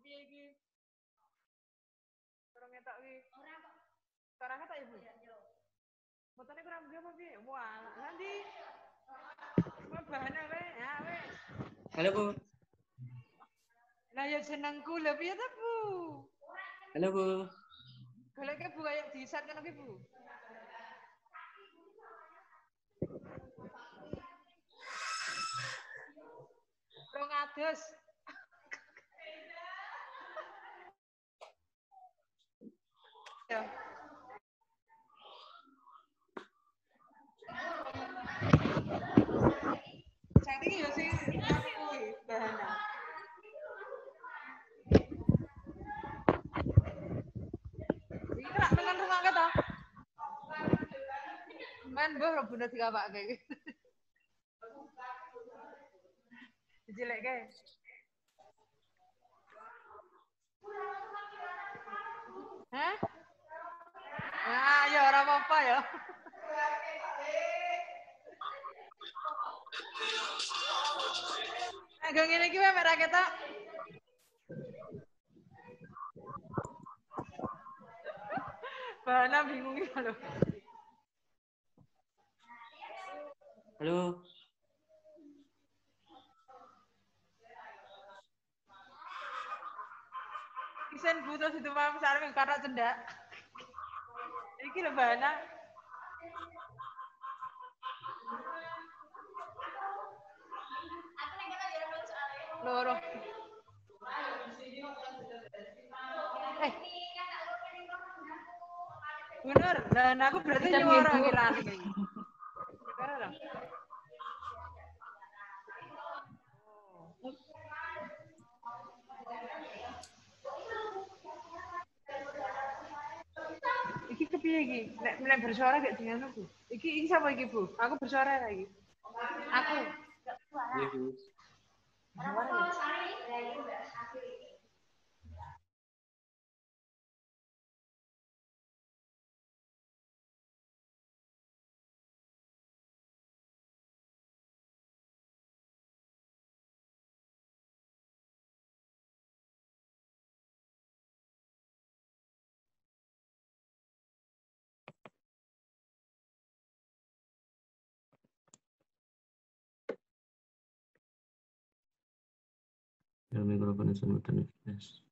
piye iki? Kurang ngetok iki. Ora kok. Ibu. Fotone kurang piye apa piye? Wah, nanti. Kok bahane wae, ya wis. Halo, Bu. Lah ya jenengku lho piye ta, Bu? Halo, Bu. Goleke Bu kayak di-set ngono ki, Bu. Rong adus. Ya. Saiki ya sing kuwi bahana. Iki tak meneng rungake ta? Men mbah bener dikawake iki. Dijelekke. Hah? Nah, ya ora apa-apa ya. Agak ngene iki wae mek ra ketok. Bahana bingung iki lho. Halo. Isen butuh situ paham sareng karo cendak. Iki lho bahana. Loro. Bener, dan aku berarti nyuara kiraan iki. Bener. Iki kepiye iki? Nek bersuara gak dengan aku. Iki sapa iki, Bu? Aku bersuara lagi. Aku. Iya, Bu. Ya, mikrofon sama tenis.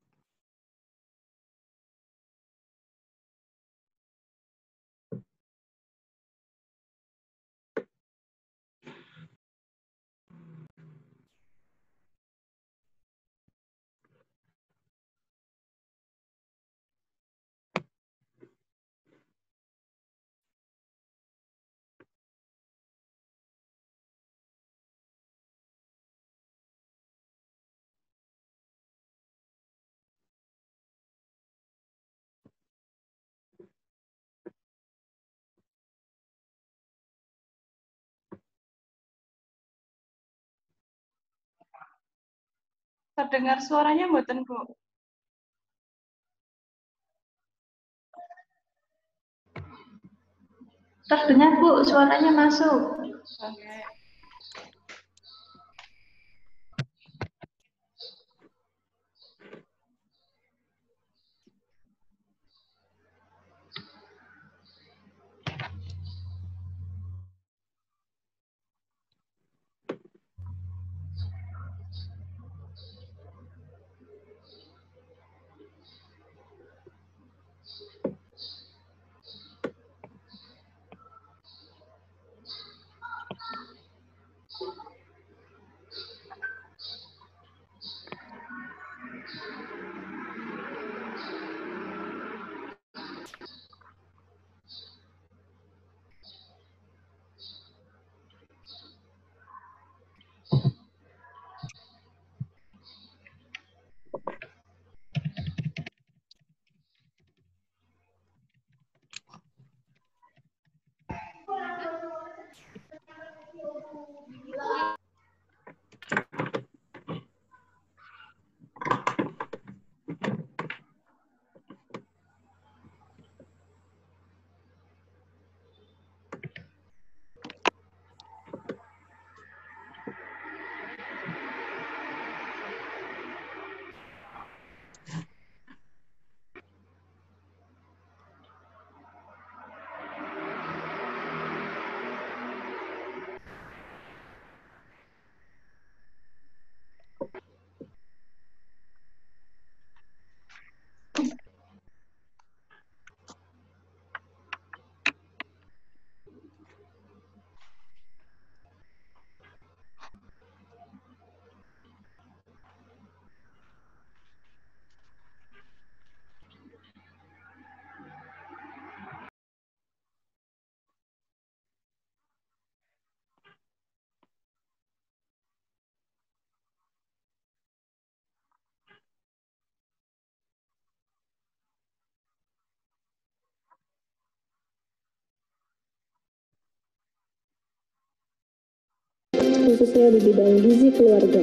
Terdengar suaranya mboten, Bu? Terdengar, Bu, suaranya masuk. Oke. khususnya di bidang gizi keluarga.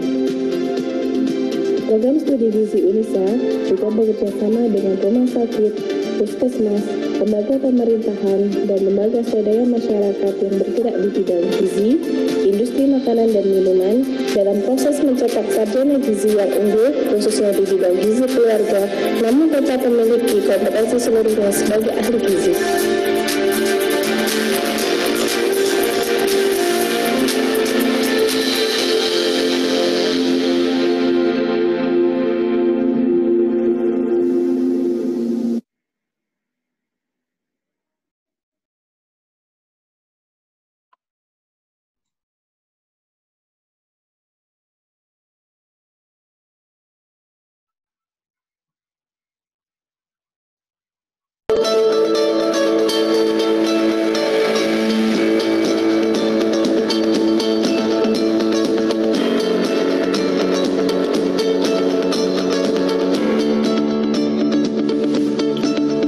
Program studi gizi UNISA juga bekerja sama dengan rumah sakit, puskesmas, lembaga pemerintahan, dan lembaga swadaya masyarakat yang bergerak di bidang gizi, industri makanan dan minuman dalam proses mencetak sarjana gizi yang unggul, khususnya di bidang gizi keluarga, namun tetap memiliki kompetensi seluruhnya sebagai ahli gizi.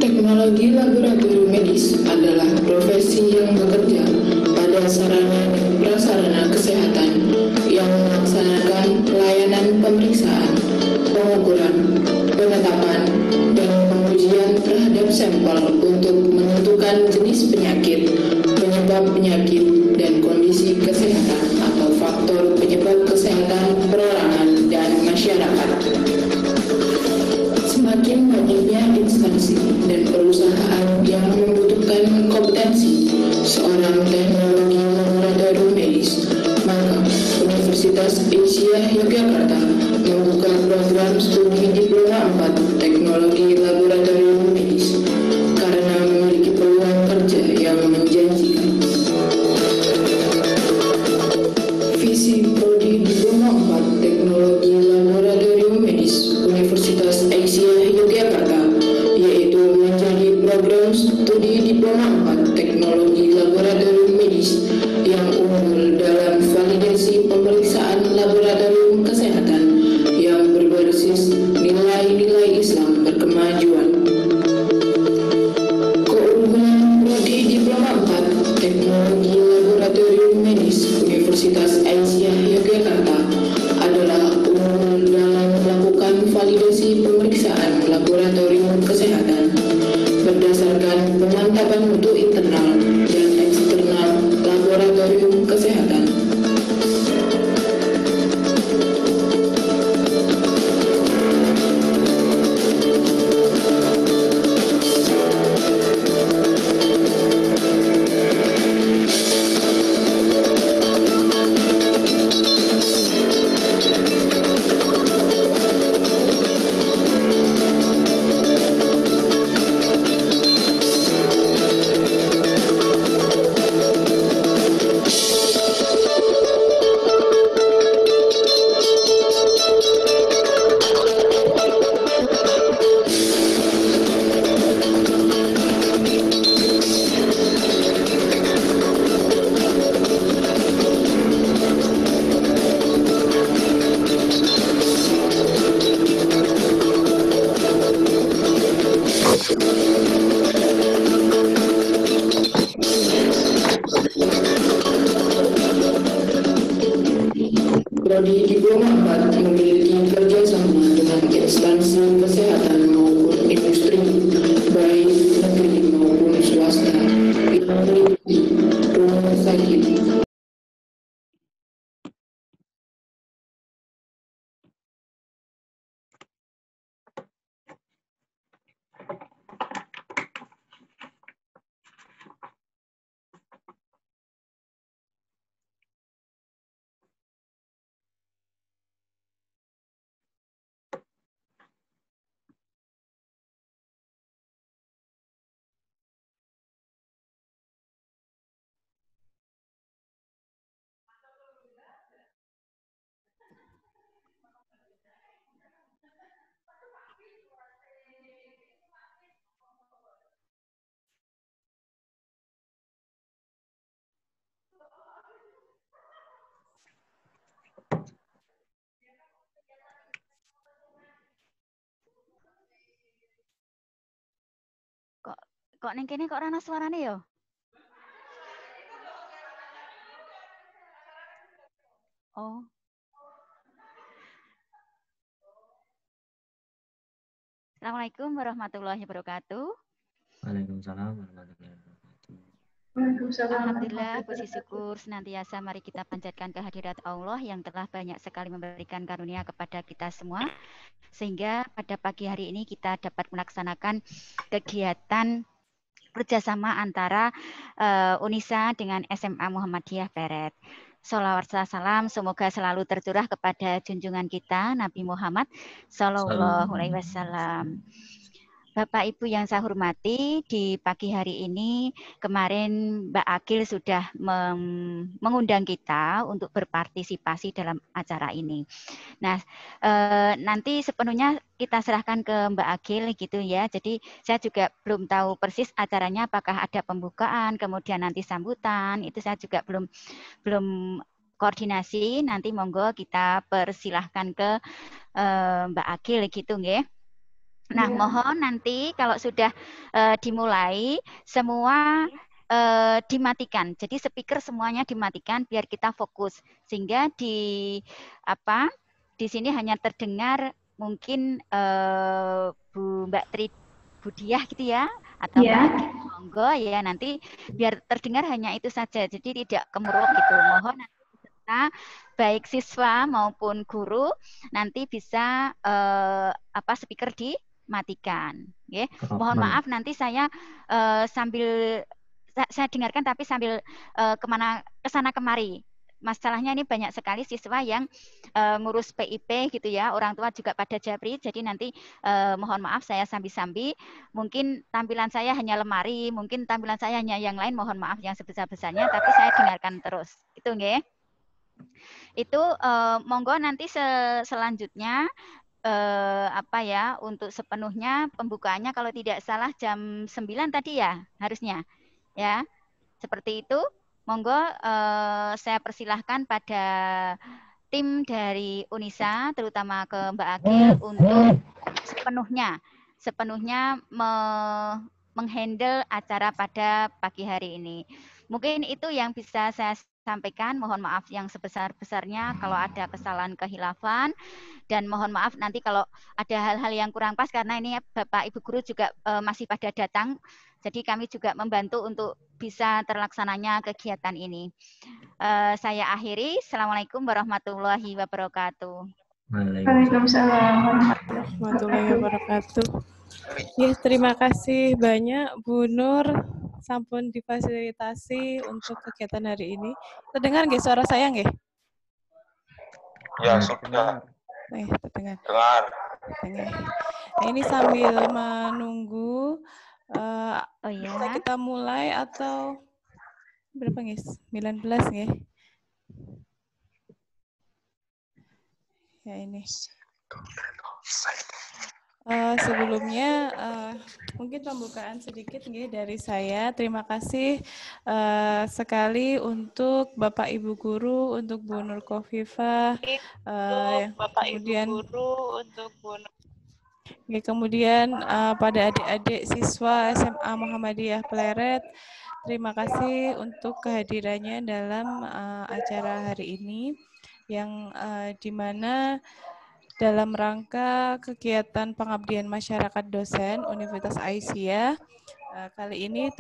Teknologi laboratorium medis adalah profesi yang bekerja pada sarana dan prasarana kesehatan yang melaksanakan pelayanan pemeriksaan, pengukuran, penetapan, dan pengujian terhadap sampel untuk menentukan jenis penyakit, penyebab penyakit, dan kondisi kesehatan atau faktor penyebab kesehatan perorangan dan masyarakat. Semakin banyaknya instansi dan perusahaan yang membutuhkan kompetensi seorang teknologi laboratorium medis, maka Universitas Asia Yogyakarta membuka program studi Diploma 4 Teknologi Laboratorium Medis karena memiliki peluang kerja yang menjanjikan. Visi Prodi Diploma 4 Teknologi Laboratorium Medis Universitas Asia Yogyakarta yaitu menjadi program studi Diploma 4 Teknologi Laboratorium Medis yang unggul dalam validasi pemeriksaan laboratorium kesehatan yang berbasis nilai-nilai Islam berkemajuan. Keunggulan Prodi Diploma 4 Teknologi Laboratorium Medis Universitas Asia Yogyakarta adalah unggul dalam melakukan validasi pemeriksaan laboratorium kesehatan berdasarkan pemantapan mutu internal dan eksternal laboratorium kesehatan. Prodi Diploma 4 memiliki kerjasama dengan instansi kesehatan maupun industri, baik negeri maupun swasta, yang meliputi rumah sakit, Kok ning kene kok ora ana suarane yo? Oh. Assalamualaikum warahmatullahi wabarakatuh. Waalaikumsalam warahmatullahi wabarakatuh. Alhamdulillah, puji syukur senantiasa mari kita panjatkan kehadirat Allah yang telah banyak sekali memberikan karunia kepada kita semua. Sehingga pada pagi hari ini kita dapat melaksanakan kegiatan kerjasama antara UNISA dengan SMA Muhammadiyah Pleret. Sholawat salam semoga selalu tercurah kepada junjungan kita Nabi Muhammad Sallallahu Alaihi Wasallam. Bapak Ibu yang saya hormati, di pagi hari ini kemarin Mbak Akil sudah mengundang kita untuk berpartisipasi dalam acara ini. Nah, nanti sepenuhnya kita serahkan ke Mbak Akil gitu ya. Jadi saya juga belum tahu persis acaranya apakah ada pembukaan, kemudian nanti sambutan. Itu saya juga belum koordinasi. Nanti monggo kita persilahkan ke Mbak Akil gitu nggih. Nah, mohon nanti kalau sudah dimulai semua dimatikan. Jadi speaker semuanya dimatikan biar kita fokus. Sehingga di sini hanya terdengar mungkin Mbak Tri Budiah gitu ya atau Mbak monggo ya, nanti biar terdengar hanya itu saja. Jadi tidak kemeruak gitu. Mohon nanti kita baik siswa maupun guru nanti bisa speaker dimatikan. Ya. Mohon maaf nanti saya sambil saya dengarkan tapi sambil kesana kemari. Masalahnya ini banyak sekali siswa yang ngurus PIP gitu ya, orang tua juga pada japri, jadi nanti mohon maaf saya sambi-sambi, mungkin tampilan saya hanya lemari, mungkin tampilan saya hanya yang lain, mohon maaf yang sebesar-besarnya, tapi saya dengarkan terus, itu nggih. Itu monggo nanti selanjutnya untuk sepenuhnya pembukaannya kalau tidak salah jam 9 tadi ya harusnya ya, seperti itu. Monggo saya persilahkan pada tim dari UNISA terutama ke Mbak Akil untuk sepenuhnya menghandle acara pada pagi hari ini. Mungkin itu yang bisa saya sampaikan. Mohon maaf yang sebesar-besarnya kalau ada kesalahan kehilafan, dan mohon maaf nanti kalau ada hal-hal yang kurang pas karena ini Bapak Ibu guru juga masih pada datang. Jadi kami juga membantu untuk bisa terlaksananya kegiatan ini. Saya akhiri. Assalamualaikum warahmatullahi wabarakatuh. Waalaikumsalam warahmatullahi wabarakatuh. Ya, terima kasih banyak Bu Nur, sampun difasilitasi untuk kegiatan hari ini. Terdengar nggih suara saya nggih? Ya, sudah. Terdengar. Dengar. Nah, ini sambil menunggu bisa kita mulai atau berapa nggih? 19 nggih. Ya ini. Sebelumnya mungkin pembukaan sedikit nih dari saya. Terima kasih sekali untuk Bapak Ibu Guru, untuk Bu Nur Khofifah, kemudian pada adik-adik siswa SMA Muhammadiyah Pleret. Terima kasih untuk kehadirannya dalam acara hari ini yang dimana dalam rangka kegiatan pengabdian masyarakat dosen Universitas Aisyah. Kali ini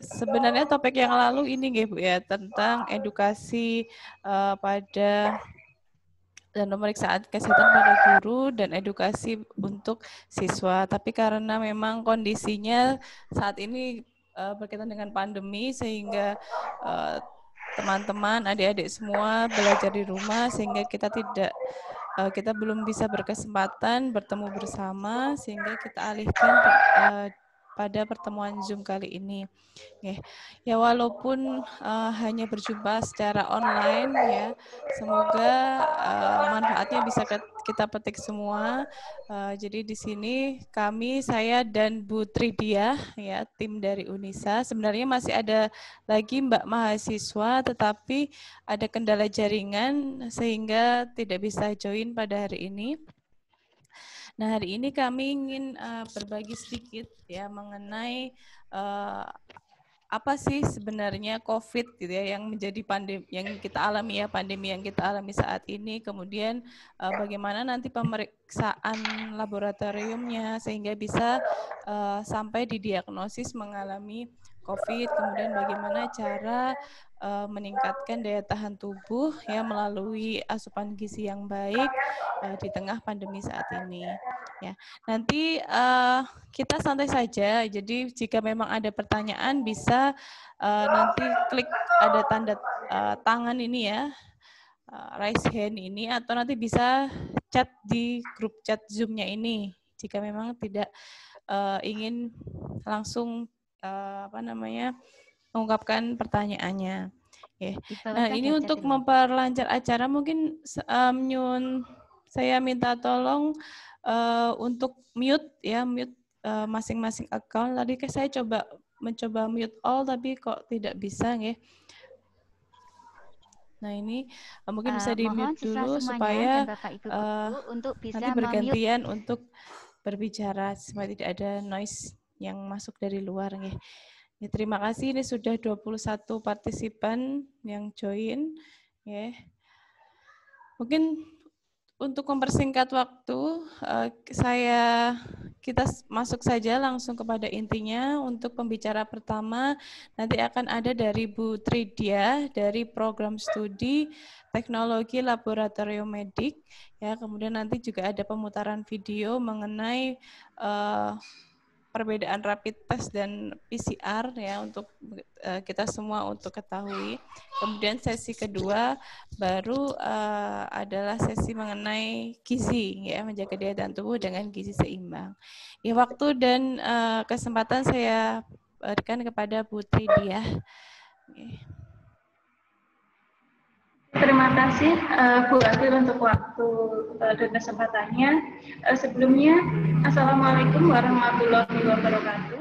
sebenarnya topik yang lalu ini nggih Bu ya, tentang edukasi pada dan pemeriksaan kesehatan pada guru dan edukasi untuk siswa. Tapi karena memang kondisinya saat ini berkaitan dengan pandemi sehingga teman-teman, adik-adik semua belajar di rumah sehingga kita belum bisa berkesempatan bertemu bersama sehingga kita alihkan pada pertemuan Zoom kali ini. Ya walaupun hanya berjumpa secara online ya, semoga manfaatnya bisa kita petik semua. Jadi di sini saya dan Bu Tridia ya, tim dari UNISA. Sebenarnya masih ada lagi Mbak mahasiswa tetapi ada kendala jaringan sehingga tidak bisa join pada hari ini. Nah, hari ini kami ingin berbagi sedikit ya mengenai apa sih sebenarnya COVID gitu ya yang menjadi pandemi yang kita alami ya, pandemi yang kita alami saat ini, kemudian bagaimana nanti pemeriksaan laboratoriumnya sehingga bisa sampai didiagnosis mengalami COVID, kemudian bagaimana cara meningkatkan daya tahan tubuh ya melalui asupan gizi yang baik di tengah pandemi saat ini. Ya, nanti kita santai saja. Jadi jika memang ada pertanyaan bisa nanti klik ada tanda tangan ini ya, raise hand ini, atau nanti bisa chat di grup chat Zoom-nya ini. Jika memang tidak ingin langsung mengungkapkan pertanyaannya. Okay. Nah ini untuk memperlancar acara mungkin saya minta tolong untuk mute ya, mute masing-masing account. Tadi saya mencoba mute all tapi kok tidak bisa ya. Nah ini mungkin bisa di mute dulu supaya untuk bisa nanti bergantian untuk berbicara supaya tidak ada noise yang masuk dari luar ya. Ya, terima kasih, ini sudah 21 partisipan yang join ya. Mungkin untuk mempersingkat waktu, kita masuk saja langsung kepada intinya. Untuk pembicara pertama nanti akan ada dari Bu Tridia dari program studi teknologi laboratorium medik. Ya, kemudian nanti juga ada pemutaran video mengenai perbedaan rapid test dan PCR ya untuk kita semua untuk ketahui. Kemudian sesi kedua baru adalah sesi mengenai gizi ya, menjaga daya tahan tubuh dengan gizi seimbang. Ya, waktu dan kesempatan saya berikan kepada Bu Tridia. Terima kasih Bu Adil untuk waktu dan kesempatannya. Sebelumnya, Assalamualaikum warahmatullahi wabarakatuh.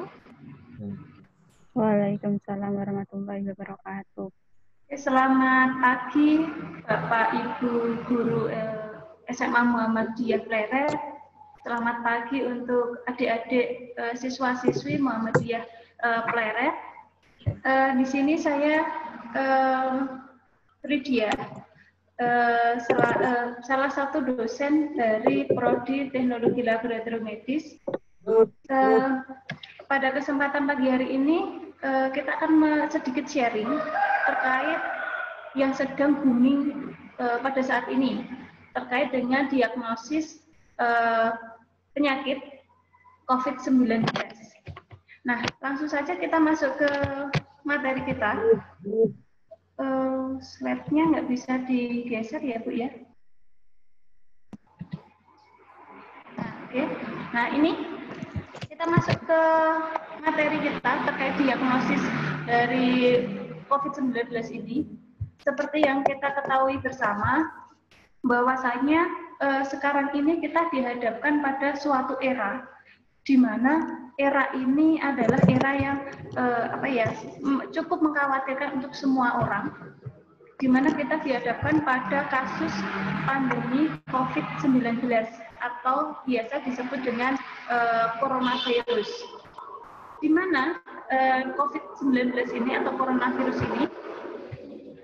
Waalaikumsalam warahmatullahi wabarakatuh. Selamat pagi Bapak Ibu Guru SMA Muhammadiyah Pleret. Selamat pagi untuk adik-adik siswa-siswi Muhammadiyah Pleret. Di sini saya Tridia, salah satu dosen dari Prodi Teknologi Laboratorium Medis. Pada kesempatan pagi hari ini, kita akan sedikit sharing terkait yang sedang booming pada saat ini, terkait dengan diagnosis penyakit COVID-19. Nah, langsung saja kita masuk ke materi kita. Slide-nya nggak bisa digeser ya Bu ya. Oke. Nah ini kita masuk ke materi kita terkait diagnosis dari COVID-19 ini. Seperti yang kita ketahui bersama bahwasanya sekarang ini kita dihadapkan pada suatu era di mana era ini adalah era yang cukup mengkhawatirkan untuk semua orang, di mana kita dihadapkan pada kasus pandemi COVID-19 atau biasa disebut dengan coronavirus, di mana COVID-19 ini atau coronavirus ini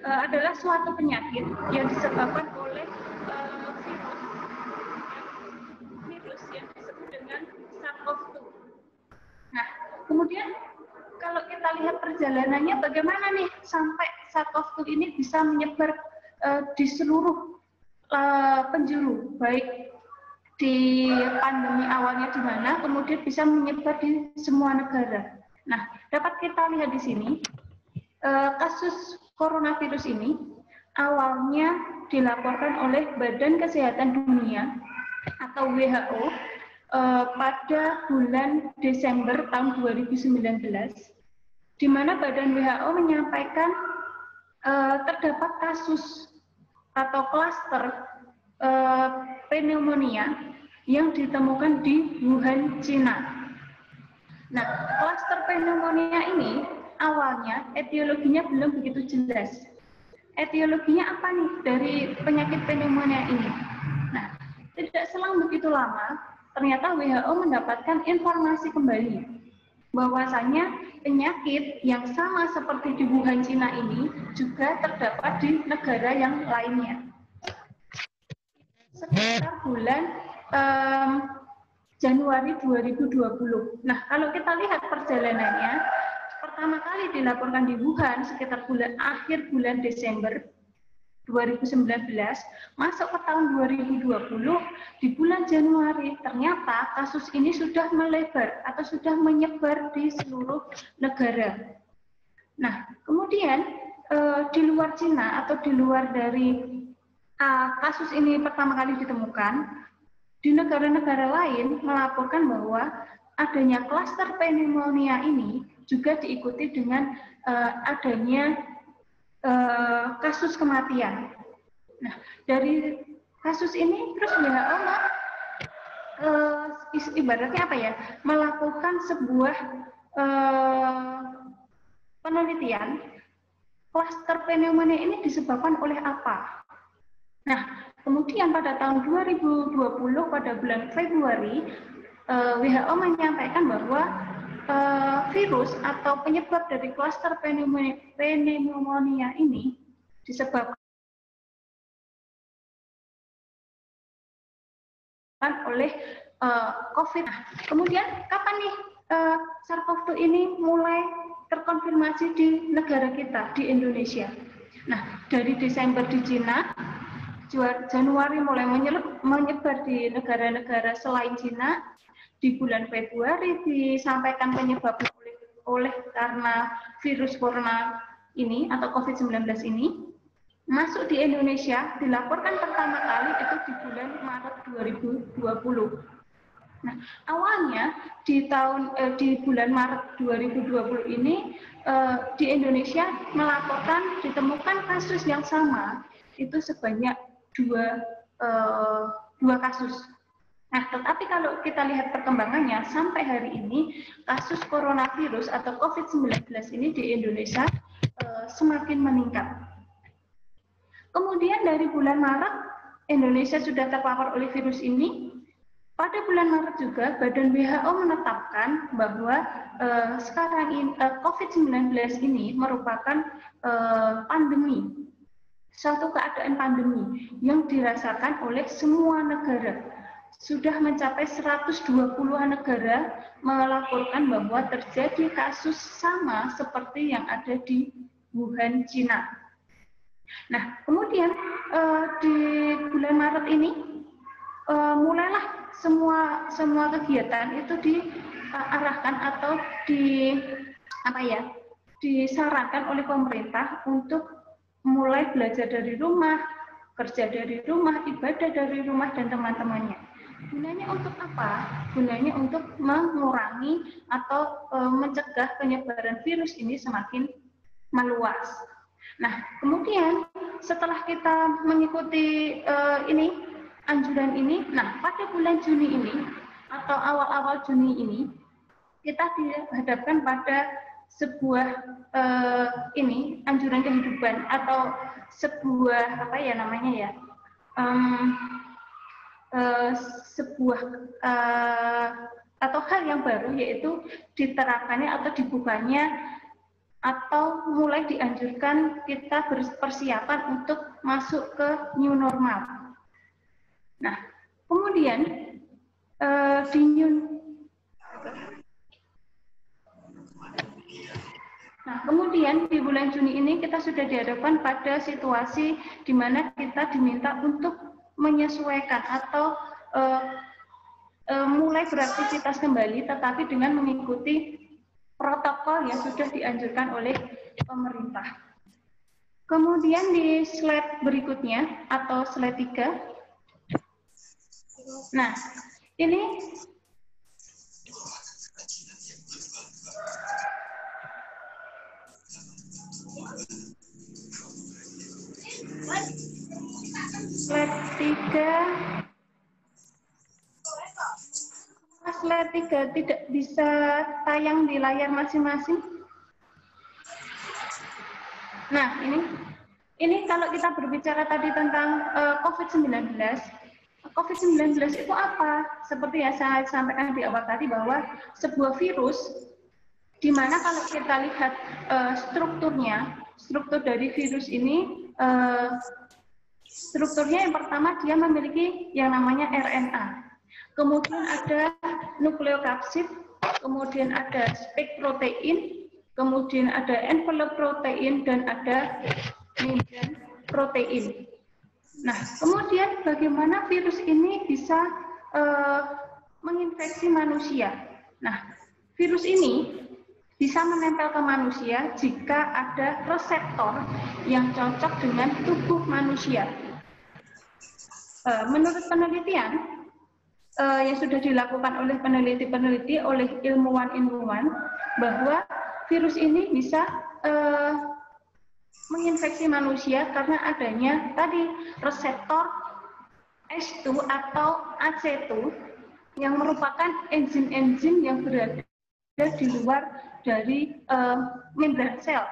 adalah suatu penyakit yang disebabkan oleh virus yang disebut dengan SARS-CoV-2. Nah, kemudian kalau kita lihat perjalanannya bagaimana nih sampai SARS-CoV-2 ini bisa menyebar di seluruh penjuru, baik di pandemi awalnya di mana, kemudian bisa menyebar di semua negara. Nah, dapat kita lihat di sini, kasus coronavirus ini awalnya dilaporkan oleh Badan Kesehatan Dunia atau WHO pada bulan Desember tahun 2019, di mana Badan WHO menyampaikan terdapat kasus atau klaster pneumonia yang ditemukan di Wuhan, Cina. Nah, klaster pneumonia ini awalnya etiologinya belum begitu jelas. Etiologinya apa nih dari penyakit pneumonia ini? Nah, tidak selang begitu lama, ternyata WHO mendapatkan informasi kembali bahwasanya penyakit yang sama seperti di Wuhan, Cina ini juga terdapat di negara yang lainnya. Sekitar bulan Januari 2020. Nah, kalau kita lihat perjalanannya, pertama kali dilaporkan di Wuhan sekitar akhir bulan Desember 2019, masuk ke tahun 2020, di bulan Januari ternyata kasus ini sudah melebar atau sudah menyebar di seluruh negara. Nah, kemudian di luar Cina atau di luar dari kasus ini pertama kali ditemukan, di negara-negara lain melaporkan bahwa adanya klaster pneumonia ini juga diikuti dengan adanya kasus kematian. Nah, dari kasus ini terus WHO ibaratnya apa ya, melakukan sebuah penelitian klaster pneumonia ini disebabkan oleh apa. Nah, kemudian pada tahun 2020 pada bulan Februari WHO menyampaikan bahwa virus atau penyebab dari klaster pneumonia ini disebabkan oleh COVID. Nah, kemudian kapan nih SARS-CoV-2 ini mulai terkonfirmasi di negara kita, di Indonesia? Nah, dari Desember di Cina, Januari mulai menyebar di negara-negara selain Cina. Di bulan Februari disampaikan penyebabnya oleh karena virus corona ini atau COVID-19 ini. Masuk di Indonesia dilaporkan pertama kali itu di bulan Maret 2020. Nah, awalnya di bulan Maret 2020 ini di Indonesia melaporkan ditemukan kasus yang sama itu sebanyak dua kasus. Nah, tetapi kalau kita lihat perkembangannya sampai hari ini kasus coronavirus atau COVID-19 ini di Indonesia semakin meningkat. Kemudian dari bulan Maret Indonesia sudah terpapar oleh virus ini. Pada bulan Maret juga Badan WHO menetapkan bahwa sekarang ini COVID-19 ini merupakan pandemi, suatu keadaan pandemi yang dirasakan oleh semua negara. Sudah mencapai 120-an negara melaporkan bahwa terjadi kasus sama seperti yang ada di Wuhan, Cina. Nah, kemudian di bulan Maret ini mulailah semua kegiatan itu diarahkan atau disarankan oleh pemerintah untuk mulai belajar dari rumah, kerja dari rumah, ibadah dari rumah dan teman-temannya. Gunanya untuk apa? Gunanya untuk mengurangi atau mencegah penyebaran virus ini semakin meluas. Nah, kemudian setelah kita mengikuti anjuran ini, nah pada bulan Juni ini atau awal-awal Juni ini kita dihadapkan pada sebuah anjuran kehidupan atau sebuah sebuah atau hal yang baru, yaitu diterapkannya atau dibukanya atau mulai dianjurkan kita berpersiapan untuk masuk ke new normal. Nah, kemudian di bulan Juni ini kita sudah dihadapkan pada situasi di mana kita diminta untuk menyesuaikan atau mulai beraktivitas kembali, tetapi dengan mengikuti protokol yang sudah dianjurkan oleh pemerintah. Kemudian di slide berikutnya atau slide 3. Nah, ini slide 3 tidak bisa tayang di layar masing-masing. Nah, ini kalau kita berbicara tadi tentang COVID-19 itu apa? Seperti yang saya sampaikan di awal tadi, bahwa sebuah virus di mana kalau kita lihat struktur dari virus ini, strukturnya yang pertama dia memiliki yang namanya RNA. Kemudian ada nukleokapsid, kemudian ada spike protein, kemudian ada envelope protein, dan ada membran protein. Nah, kemudian bagaimana virus ini bisa menginfeksi manusia? Nah, virus ini bisa menempel ke manusia jika ada reseptor yang cocok dengan tubuh manusia. Menurut penelitian yang sudah dilakukan oleh peneliti-peneliti, oleh ilmuwan-ilmuwan, bahwa virus ini bisa menginfeksi manusia karena adanya tadi reseptor H2 atau AC2 yang merupakan enzim-enzim yang berada di luar dari membran sel.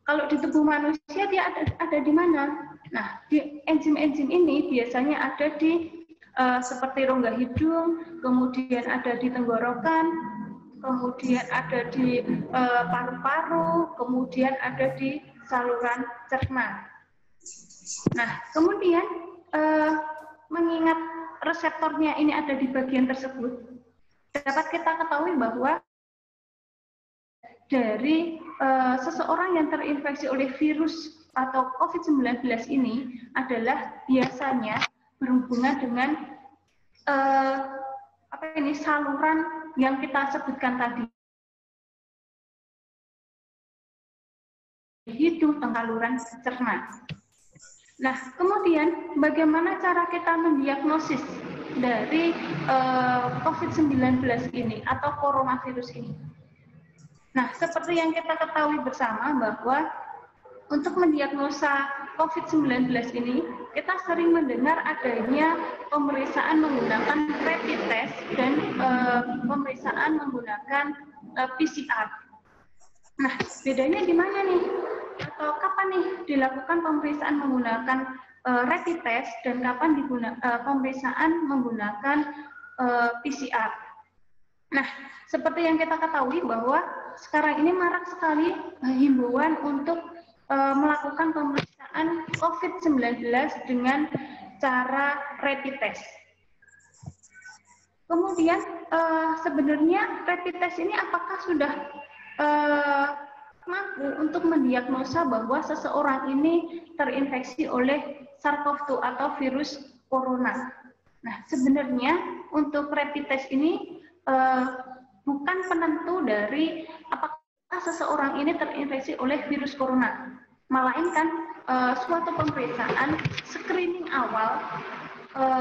Kalau di tubuh manusia dia ada di mana? Nah, di enzim-enzim ini biasanya ada di seperti rongga hidung, kemudian ada di tenggorokan, kemudian ada di paru-paru, kemudian ada di saluran cerna. Nah, kemudian mengingat reseptornya ini ada di bagian tersebut, dapat kita ketahui bahwa dari seseorang yang terinfeksi oleh virus atau COVID-19 ini adalah biasanya berhubungan dengan saluran yang kita sebutkan tadi, hidung, saluran cerna. Nah, kemudian bagaimana cara kita mendiagnosis dari COVID-19 ini atau coronavirus ini? Nah, seperti yang kita ketahui bersama bahwa untuk mendiagnosa COVID-19 ini, kita sering mendengar adanya pemeriksaan menggunakan rapid test dan pemeriksaan menggunakan PCR. Nah, bedanya di mana nih? Atau kapan nih dilakukan pemeriksaan menggunakan rapid test dan kapan pemeriksaan menggunakan PCR? Nah, seperti yang kita ketahui bahwa sekarang ini marak sekali himbauan untuk melakukan pemeriksaan COVID-19 dengan cara rapid test. Kemudian sebenarnya rapid test ini apakah sudah mampu untuk mendiagnosa bahwa seseorang ini terinfeksi oleh SARS-CoV-2 atau virus corona? Nah, sebenarnya untuk rapid test ini bukan penentu dari apakah seseorang ini terinfeksi oleh virus corona, melainkan suatu pemeriksaan screening awal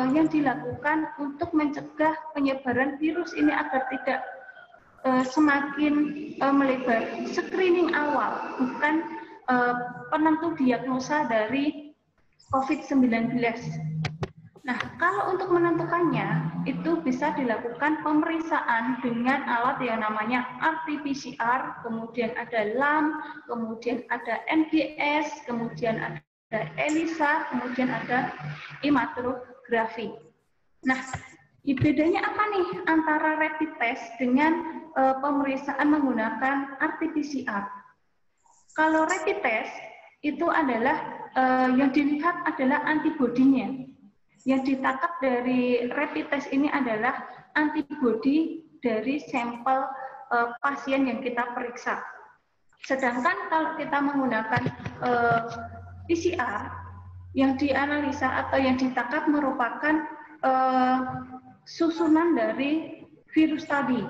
yang dilakukan untuk mencegah penyebaran virus ini agar tidak semakin melebar. Screening awal, bukan penentu diagnosa dari COVID-19. Nah, kalau untuk menentukannya, itu bisa dilakukan pemeriksaan dengan alat yang namanya RT-PCR, kemudian ada LAM, kemudian ada NGS, kemudian ada ELISA, kemudian ada hematografi. Nah, bedanya apa nih antara rapid test dengan pemeriksaan menggunakan RT-PCR? Kalau rapid test itu adalah yang dilihat adalah antibodinya. Yang ditangkap dari rapid test ini adalah antibodi dari sampel pasien yang kita periksa. Sedangkan kalau kita menggunakan PCR, yang dianalisa atau yang ditangkap merupakan susunan dari virus tadi.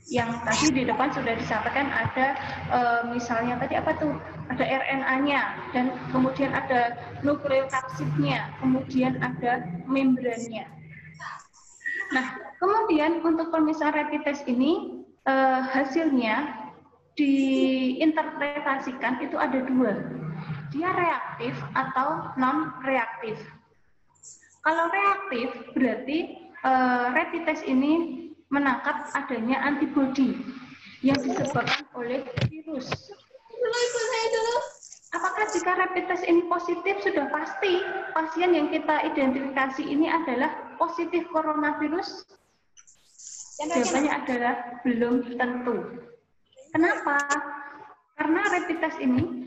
Yang tadi di depan sudah disampaikan ada misalnya tadi apa tuh? Ada RNA-nya dan kemudian ada nukleokapsidnya, kemudian ada membrannya. Nah, kemudian untuk pemisahan rapid test ini hasilnya diinterpretasikan itu ada dua. Dia reaktif atau non-reaktif. Kalau reaktif berarti rapid test ini menangkap adanya antibodi yang disebabkan oleh virus. Apakah jika rapid test ini positif sudah pasti pasien yang kita identifikasi ini adalah positif coronavirus? Jawabannya adalah belum tentu. Kenapa? Karena rapid test ini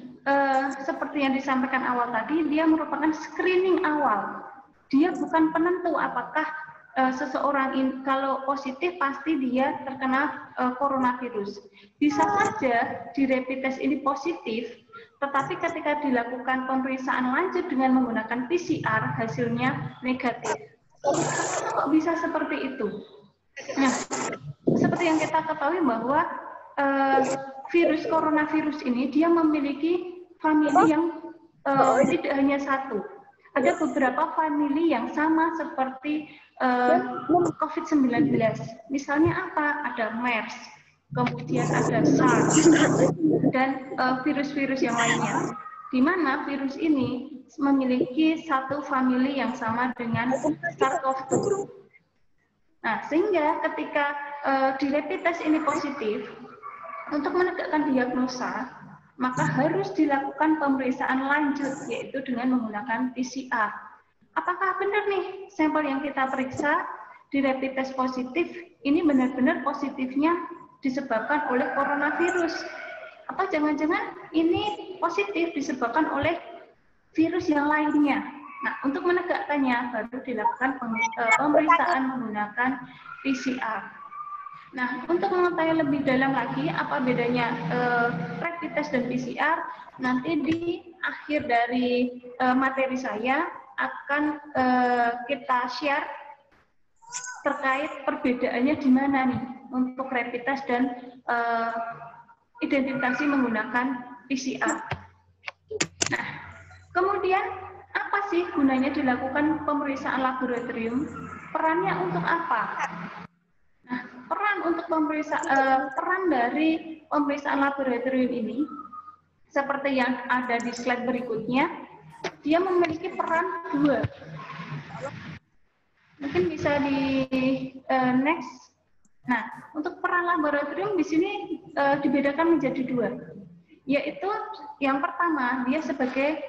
seperti yang disampaikan awal tadi, dia merupakan screening awal. Dia bukan penentu apakah seseorang ini kalau positif pasti dia terkena coronavirus. Bisa saja di rapid test ini positif, tetapi ketika dilakukan pemeriksaan lanjut dengan menggunakan PCR hasilnya negatif. Kok bisa seperti itu? Nah, seperti yang kita ketahui bahwa virus coronavirus ini dia memiliki famili yang tidak hanya satu. Ada beberapa famili yang sama seperti COVID-19. Misalnya apa? Ada MERS, kemudian ada SARS, dan virus-virus yang lainnya. Di mana virus ini memiliki satu famili yang sama dengan SARS-CoV-2. Nah, sehingga ketika di rapid test ini positif, untuk menegakkan diagnosa, maka harus dilakukan pemeriksaan lanjut, yaitu dengan menggunakan PCR. Apakah benar nih sampel yang kita periksa di rapid test positif, ini benar-benar positifnya disebabkan oleh coronavirus? Atau jangan-jangan ini positif disebabkan oleh virus yang lainnya? Nah, untuk menegakkannya baru dilakukan pemeriksaan menggunakan PCR. Nah, untuk mengetahui lebih dalam lagi apa bedanya rapid test dan PCR, nanti di akhir dari materi saya akan kita share terkait perbedaannya di mana nih untuk rapid test dan identifikasi menggunakan PCR. Nah, kemudian apa sih gunanya dilakukan pemeriksaan laboratorium? Perannya untuk apa? Nah, peran dari pemeriksaan laboratorium ini, seperti yang ada di slide berikutnya, dia memiliki peran dua. Mungkin bisa di next. Nah, untuk peran laboratorium di sini dibedakan menjadi dua, yaitu yang pertama dia sebagai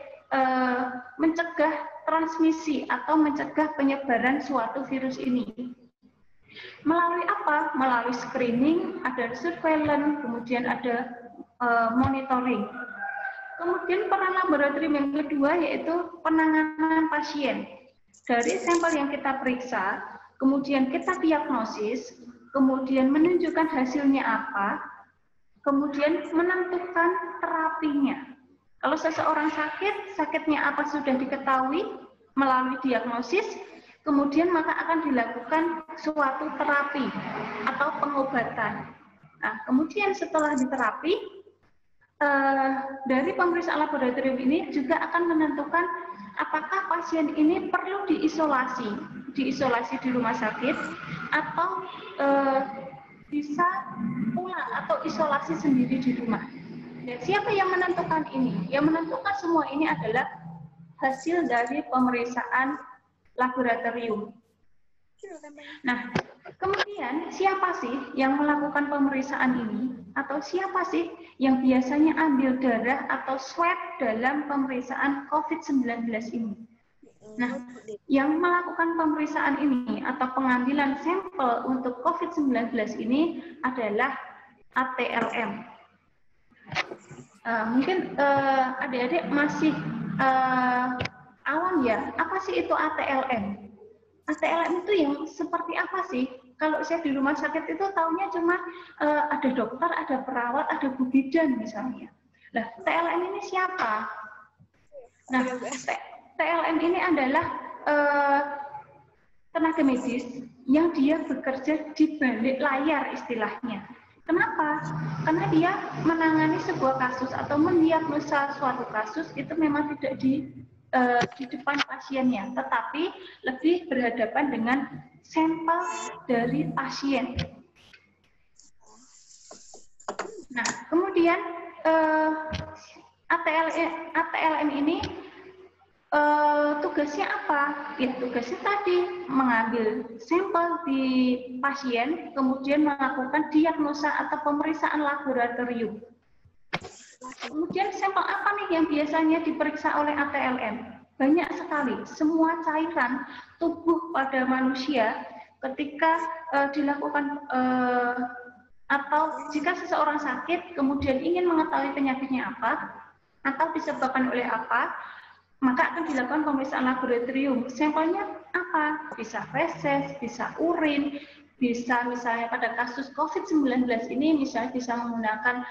mencegah transmisi atau mencegah penyebaran suatu virus ini. Melalui apa? Melalui screening, ada surveillance, kemudian ada monitoring. Kemudian peran laboratorium yang kedua yaitu penanganan pasien. Dari sampel yang kita periksa, kemudian kita diagnosis, kemudian menunjukkan hasilnya apa, kemudian menentukan terapinya. Kalau seseorang sakit, sakitnya apa sudah diketahui melalui diagnosis, kemudian maka akan dilakukan suatu terapi atau pengobatan. Nah, kemudian setelah diterapi, dari pemeriksaan laboratorium ini juga akan menentukan apakah pasien ini perlu diisolasi di rumah sakit, atau bisa pulang atau isolasi sendiri di rumah. Dan siapa yang menentukan ini? Yang menentukan semua ini adalah hasil dari pemeriksaan laboratorium. Nah, kemudian siapa sih yang melakukan pemeriksaan ini? Atau siapa sih yang biasanya ambil darah atau swab dalam pemeriksaan COVID-19 ini? Nah, yang melakukan pemeriksaan ini atau pengambilan sampel untuk COVID-19 ini adalah ATLM. Mungkin adik-adik masih awam ya, apa sih itu ATLM? ATLM itu yang seperti apa sih? Kalau saya di rumah sakit itu taunya cuma ada dokter, ada perawat, ada bu bidan misalnya. Nah, TLM ini siapa? Nah, TLM ini adalah tenaga medis yang dia bekerja di balik layar istilahnya. Kenapa? Karena dia menangani sebuah kasus atau mendiagnosa suatu kasus itu memang tidak di depan pasiennya, tetapi lebih berhadapan dengan sampel dari pasien. Nah, kemudian ATLM ini tugasnya apa? Ya, tugasnya tadi mengambil sampel di pasien, kemudian melakukan diagnosa atau pemeriksaan laboratorium. Kemudian sampel apa nih yang biasanya diperiksa oleh ATLM? Banyak sekali, semua cairan tubuh pada manusia ketika dilakukan atau jika seseorang sakit kemudian ingin mengetahui penyakitnya apa atau disebabkan oleh apa, maka akan dilakukan pemeriksaan laboratorium. Sampelnya apa? Bisa feses, bisa urin, bisa misalnya pada kasus COVID-19 ini misalnya bisa menggunakan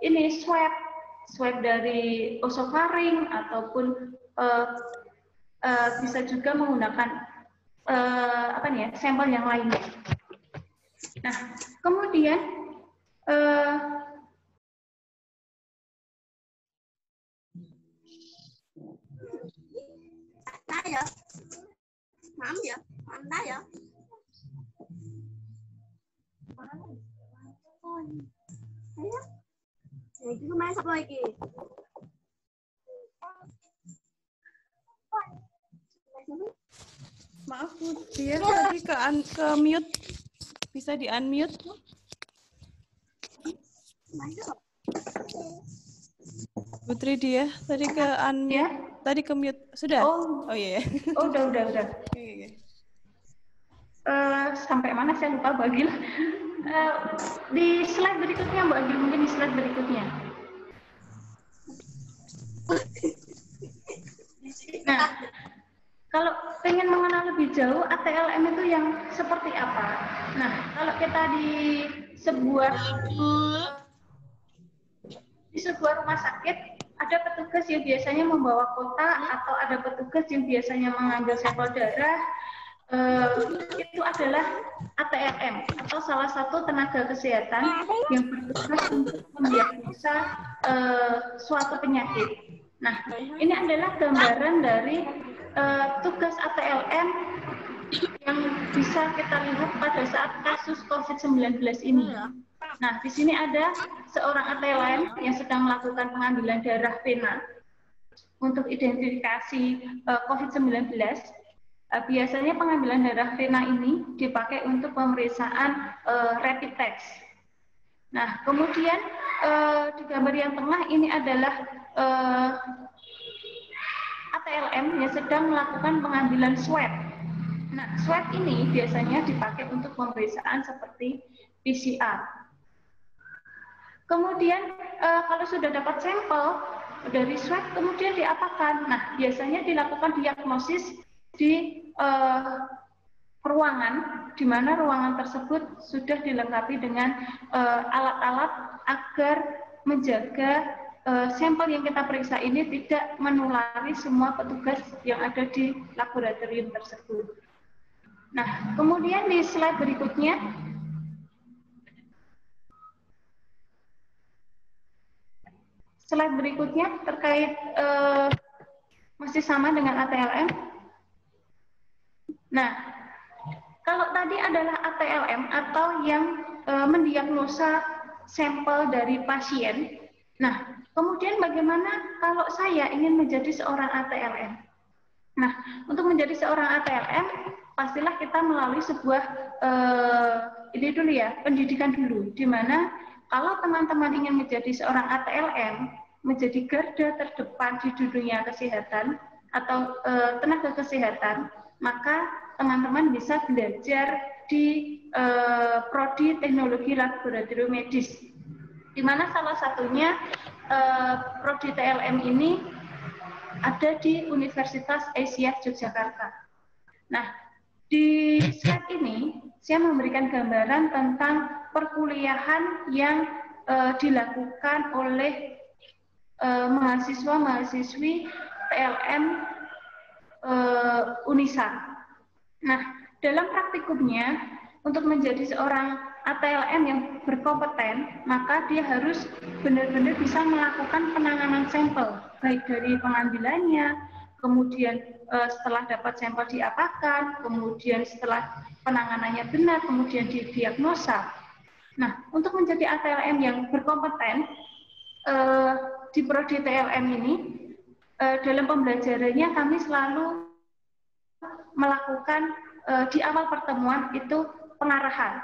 ini swab dari osofaring ataupun bisa juga menggunakan sampel yang lainnya. Nah, kemudian Maaf Bu, dia tadi ke mute. Bisa di unmute? Putri dia tadi ke unmute, tadi ke mute. Sudah? Oh iya. Oh, udah. Sampai mana saya lupa, Mbak Agil. Di slide berikutnya, Mbak Agil, mungkin di slide berikutnya. Nah, kalau pengen mengenal lebih jauh ATLM itu yang seperti apa? Nah, kalau kita di sebuah rumah sakit, ada petugas yang biasanya membawa kotak atau ada petugas yang biasanya mengambil sampel darah. Itu adalah ATLM atau salah satu tenaga kesehatan yang bertugas untuk mendiagnosa suatu penyakit. Nah, ini adalah gambaran dari tugas ATLM yang bisa kita lihat pada saat kasus COVID-19 ini. Nah, di sini ada seorang ATLM yang sedang melakukan pengambilan darah vena untuk identifikasi COVID-19. Biasanya pengambilan darah vena ini dipakai untuk pemeriksaan rapid test. Nah, kemudian di gambar yang tengah ini adalah ATLM yang sedang melakukan pengambilan swab. Nah, swab ini biasanya dipakai untuk pemeriksaan seperti PCR. Kemudian kalau sudah dapat sampel dari swab, kemudian diapakan? Nah, biasanya dilakukan diagnosis di ruangan, di mana ruangan tersebut sudah dilengkapi dengan alat-alat agar menjaga sampel yang kita periksa ini tidak menulari semua petugas yang ada di laboratorium tersebut. Nah, kemudian di slide berikutnya, terkait masih sama dengan ATLM. Nah, kalau tadi adalah ATLM atau yang mendiagnosa sampel dari pasien. Nah, kemudian bagaimana kalau saya ingin menjadi seorang ATLM? Nah, untuk menjadi seorang ATLM, pastilah kita melalui sebuah pendidikan dulu, di mana kalau teman-teman ingin menjadi seorang ATLM, menjadi garda terdepan di dunia kesehatan atau tenaga kesehatan, maka teman-teman bisa belajar di Prodi Teknologi Laboratorium Medis, di mana salah satunya Prodi TLM ini ada di Universitas Asia Yogyakarta. Nah, di slide ini saya memberikan gambaran tentang perkuliahan yang dilakukan oleh mahasiswa-mahasiswi TLM Unisa. Nah, dalam praktikumnya, untuk menjadi seorang ATLM yang berkompeten, maka dia harus benar-benar bisa melakukan penanganan sampel, baik dari pengambilannya, kemudian setelah dapat sampel diapakan, kemudian setelah penanganannya benar, kemudian didiagnosa. Nah, untuk menjadi ATLM yang berkompeten, di Prodi TLM ini, dalam pembelajarannya kami selalu melakukan di awal pertemuan itu pengarahan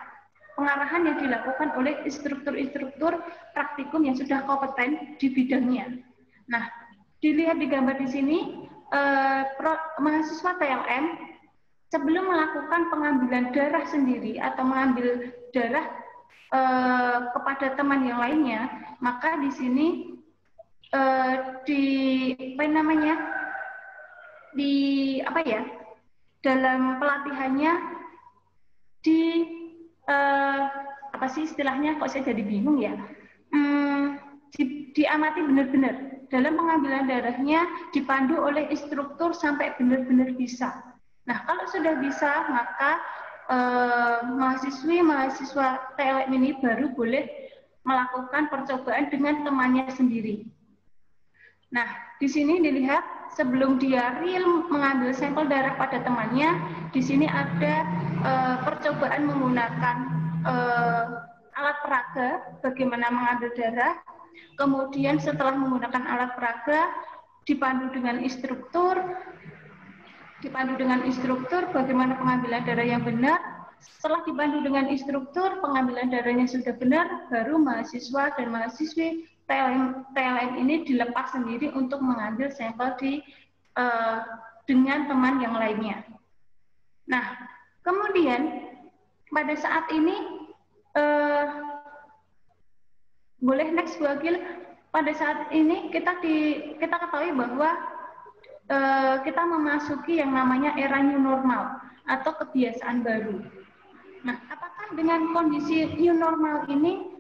yang dilakukan oleh instruktur-instruktur praktikum yang sudah kompeten di bidangnya. Nah, dilihat di gambar di sini, mahasiswa TLM sebelum melakukan pengambilan darah sendiri atau mengambil darah kepada teman yang lainnya, maka di sini dalam pelatihannya apa sih istilahnya, kok saya jadi bingung ya, diamati benar-benar dalam pengambilan darahnya, dipandu oleh instruktur sampai benar-benar bisa. Nah, kalau sudah bisa, maka mahasiswa TLM ini baru boleh melakukan percobaan dengan temannya sendiri. Nah, di sini dilihat sebelum dia real mengambil sampel darah pada temannya, di sini ada percobaan menggunakan alat peraga bagaimana mengambil darah. Kemudian setelah menggunakan alat peraga, dipandu dengan instruktur bagaimana pengambilan darah yang benar. Setelah dipandu dengan instruktur, pengambilan darahnya sudah benar, baru mahasiswa dan mahasiswi TLM ini dilepas sendiri untuk mengambil sampel dengan teman yang lainnya. Nah, kemudian pada saat ini boleh next Bu Agil. Pada saat ini kita ketahui bahwa kita memasuki yang namanya era new normal atau kebiasaan baru. Nah, apakah dengan kondisi new normal ini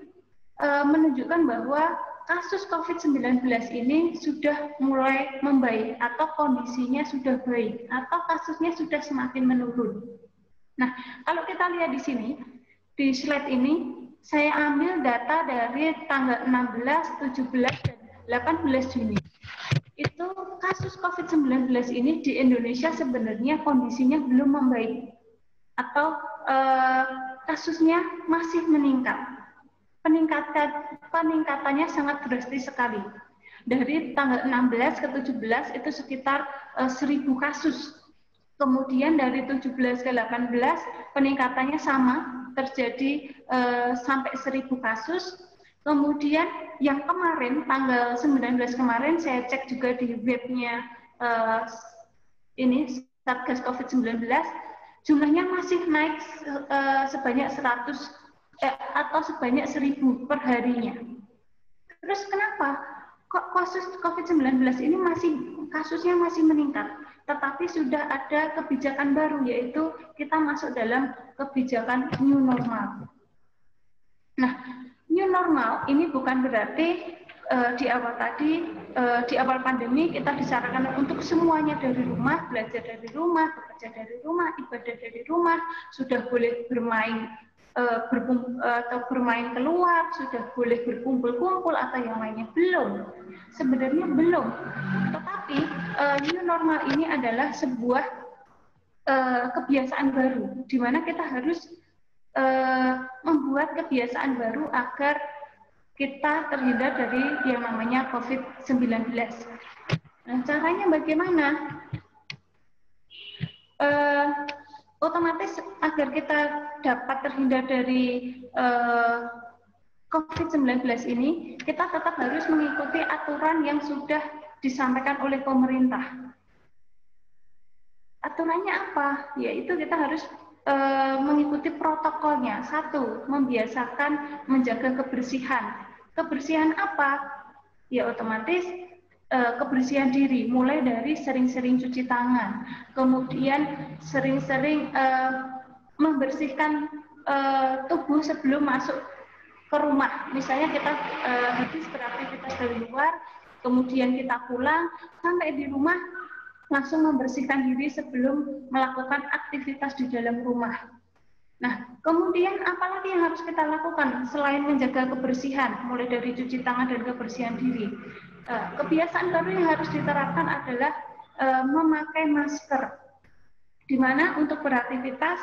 menunjukkan bahwa kasus COVID-19 ini sudah mulai membaik atau kondisinya sudah baik atau kasusnya sudah semakin menurun? Nah, kalau kita lihat di sini, di slide ini, saya ambil data dari tanggal 16, 17, dan 18 Juni. Itu kasus COVID-19 ini di Indonesia sebenarnya kondisinya belum membaik atau kasusnya masih meningkat. Peningkatannya sangat drastis sekali. Dari tanggal 16 ke 17 itu sekitar 1.000 kasus. Kemudian dari 17 ke 18 peningkatannya sama, terjadi sampai 1.000 kasus. Kemudian yang kemarin tanggal 19 kemarin saya cek juga di webnya ini Satgas COVID-19, jumlahnya masih naik sebanyak 100 atau sebanyak 1.000 per harinya. Terus kenapa kok kasus COVID-19 ini kasusnya masih meningkat? Tetapi sudah ada kebijakan baru, yaitu kita masuk dalam kebijakan new normal. Nah, new normal ini bukan berarti di awal pandemi kita disarankan untuk semuanya dari rumah, belajar dari rumah, bekerja dari rumah, ibadah dari rumah, sudah boleh bermain bermain keluar, sudah boleh berkumpul-kumpul atau yang lainnya. Belum, sebenarnya belum. Tetapi new normal ini adalah sebuah kebiasaan baru, di mana kita harus membuat kebiasaan baru agar kita terhindar dari yang namanya COVID-19. Nah, caranya bagaimana? Otomatis agar kita dapat terhindar dari COVID-19 ini, kita tetap harus mengikuti aturan yang sudah disampaikan oleh pemerintah. Aturannya apa? Yaitu kita harus mengikuti protokolnya. 1, membiasakan menjaga kebersihan. Kebersihan apa? Ya otomatis kebersihan diri, mulai dari sering-sering cuci tangan, kemudian sering-sering membersihkan tubuh sebelum masuk ke rumah. Misalnya kita habis beraktivitas dari luar, kemudian kita pulang, sampai di rumah langsung membersihkan diri sebelum melakukan aktivitas di dalam rumah. Nah, kemudian apalagi yang harus kita lakukan selain menjaga kebersihan, mulai dari cuci tangan dan kebersihan diri? Kebiasaan baru yang harus diterapkan adalah memakai masker, di mana untuk beraktivitas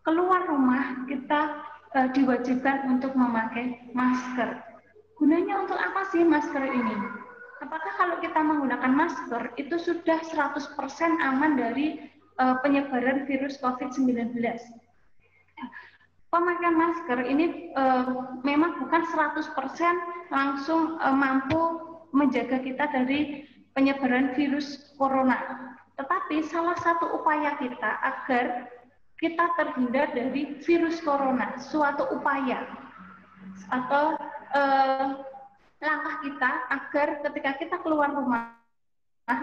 keluar rumah kita diwajibkan untuk memakai masker. Gunanya untuk apa sih masker ini? Apakah kalau kita menggunakan masker itu sudah 100% aman dari penyebaran virus COVID-19? Pemakaian masker ini memang bukan 100% langsung mampu menjaga kita dari penyebaran virus corona. Tetapi salah satu upaya kita agar kita terhindar dari virus corona, suatu upaya. atau langkah kita agar ketika kita keluar rumah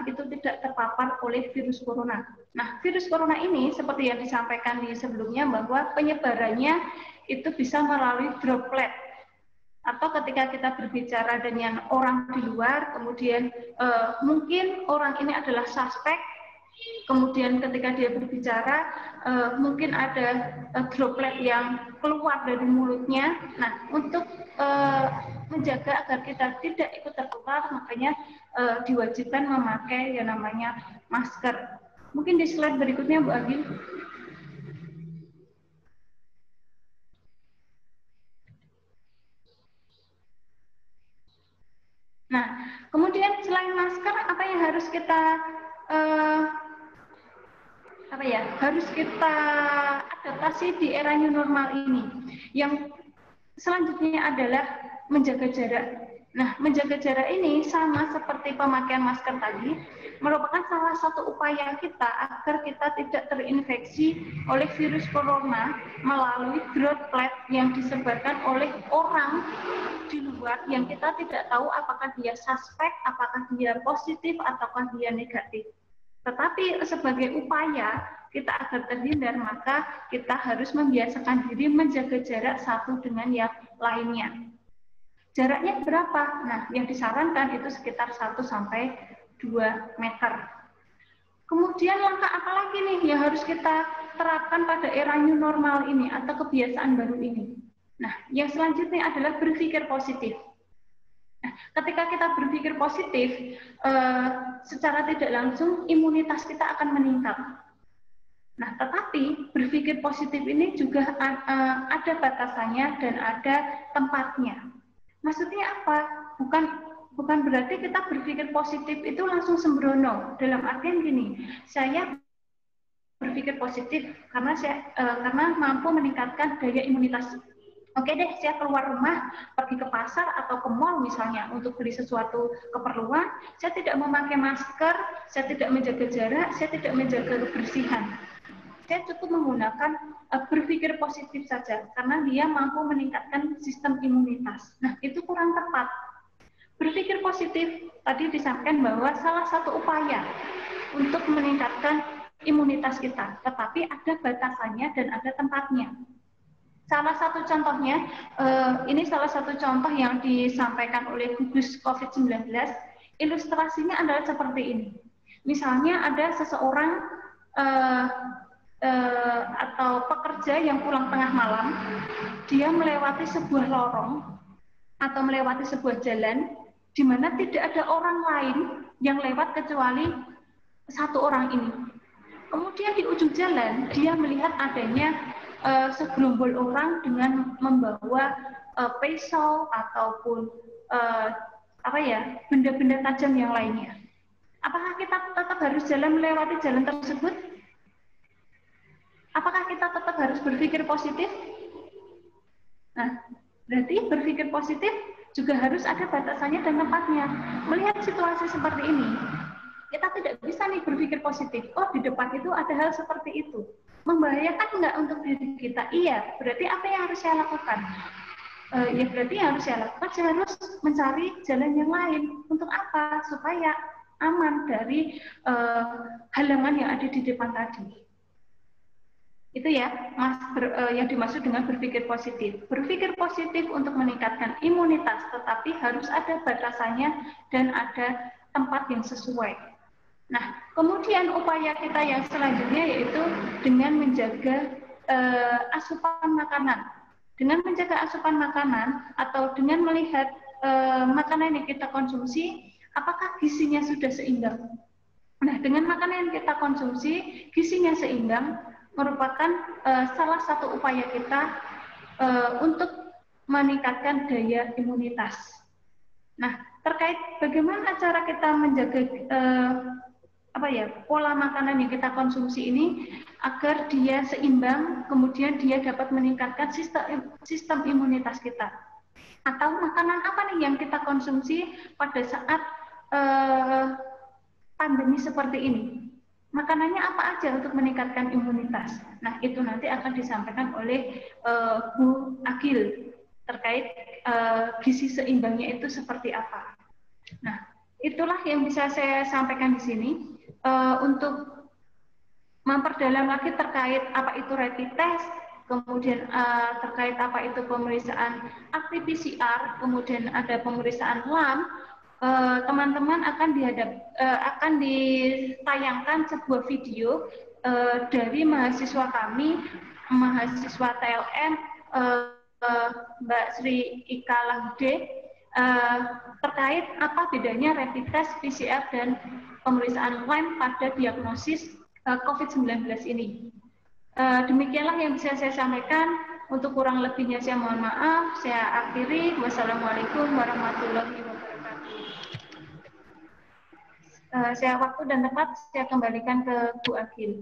itu tidak terpapar oleh virus corona. Nah, virus corona ini seperti yang disampaikan di sebelumnya bahwa penyebarannya itu bisa melalui droplet. Atau ketika kita berbicara dengan orang di luar, kemudian mungkin orang ini adalah suspek, kemudian ketika dia berbicara, mungkin ada droplet yang keluar dari mulutnya. Nah, untuk menjaga agar kita tidak ikut tertular, makanya diwajibkan memakai yang namanya masker. Mungkin di slide berikutnya, Bu Agi. Nah, kemudian selain masker, apa yang harus kita harus kita adaptasi di era new normal ini? Yang selanjutnya adalah menjaga jarak. Nah, menjaga jarak ini sama seperti pemakaian masker tadi, merupakan salah satu upaya kita agar kita tidak terinfeksi oleh virus corona melalui droplet yang disebarkan oleh orang di luar yang kita tidak tahu apakah dia suspek, apakah dia positif, ataukah dia negatif. Tetapi sebagai upaya kita agar terhindar, maka kita harus membiasakan diri menjaga jarak satu dengan yang lainnya. Jaraknya berapa? Nah, yang disarankan itu sekitar 1 sampai 2 meter. Kemudian langkah apa lagi nih yang harus kita terapkan pada era new normal ini atau kebiasaan baru ini? Nah, yang selanjutnya adalah berpikir positif. Nah, ketika kita berpikir positif, secara tidak langsung imunitas kita akan meningkat. Nah, tetapi berpikir positif ini juga ada batasannya dan ada tempatnya. Maksudnya apa? Bukan berarti kita berpikir positif itu langsung sembrono. Dalam artian gini, saya berpikir positif karena mampu meningkatkan daya imunitas. Oke deh, saya keluar rumah, pergi ke pasar atau ke mall misalnya untuk beli sesuatu keperluan, saya tidak memakai masker, saya tidak menjaga jarak, saya tidak menjaga kebersihan. Saya cukup menggunakan berpikir positif saja, karena dia mampu meningkatkan sistem imunitas. Nah, itu kurang tepat. Berpikir positif, tadi disampaikan bahwa salah satu upaya untuk meningkatkan imunitas kita, tetapi ada batasannya dan ada tempatnya. Salah satu contohnya, ini salah satu contoh yang disampaikan oleh gugus COVID-19, ilustrasinya adalah seperti ini. Misalnya ada seseorang atau pekerja yang pulang tengah malam, dia melewati sebuah lorong atau melewati sebuah jalan di mana tidak ada orang lain yang lewat kecuali satu orang ini. Kemudian di ujung jalan dia melihat adanya segerombol orang dengan membawa pisau ataupun benda-benda tajam yang lainnya. Apakah kita tetap harus jalan melewati jalan tersebut? Apakah kita tetap harus berpikir positif? Nah, berarti berpikir positif juga harus ada batasannya dan tempatnya. Melihat situasi seperti ini, kita tidak bisa nih berpikir positif. Oh, di depan itu ada hal seperti itu. Membahayakan nggak untuk diri kita? Iya, berarti apa yang harus saya lakukan? Ya berarti yang harus saya lakukan, saya harus mencari jalan yang lain. Untuk apa? Supaya aman dari halangan yang ada di depan tadi. Itu ya, yang dimaksud dengan berpikir positif. Berpikir positif untuk meningkatkan imunitas, tetapi harus ada batasannya dan ada tempat yang sesuai. Nah, kemudian upaya kita yang selanjutnya yaitu dengan menjaga asupan makanan. Dengan menjaga asupan makanan atau dengan melihat makanan yang kita konsumsi, apakah gizinya sudah seimbang? Nah, dengan makanan yang kita konsumsi, gizinya seimbang, merupakan salah satu upaya kita untuk meningkatkan daya imunitas. Nah, terkait bagaimana cara kita menjaga pola makanan yang kita konsumsi ini agar dia seimbang, kemudian dia dapat meningkatkan sistem imunitas kita. Atau makanan apa nih yang kita konsumsi pada saat pandemi seperti ini? Makanannya apa aja untuk meningkatkan imunitas? Nah, itu nanti akan disampaikan oleh Bu Agil. terkait gizi seimbangnya itu seperti apa. Nah, itulah yang bisa saya sampaikan di sini. Untuk memperdalam lagi terkait apa itu rapid test, kemudian terkait apa itu pemeriksaan RT-PCR, kemudian ada pemeriksaan LAM, teman-teman akan ditayangkan sebuah video dari mahasiswa kami, mahasiswa TLM, Mbak Sri Ika Lahude, terkait apa bedanya rapid test, PCR, dan pemeriksaan LAM pada diagnosis COVID-19 ini. Demikianlah yang bisa saya sampaikan. Untuk kurang lebihnya saya mohon maaf. Saya akhiri. Wassalamualaikum warahmatullahi wabarakatuh. Saya waktu dan tempat saya kembalikan ke Bu Agil.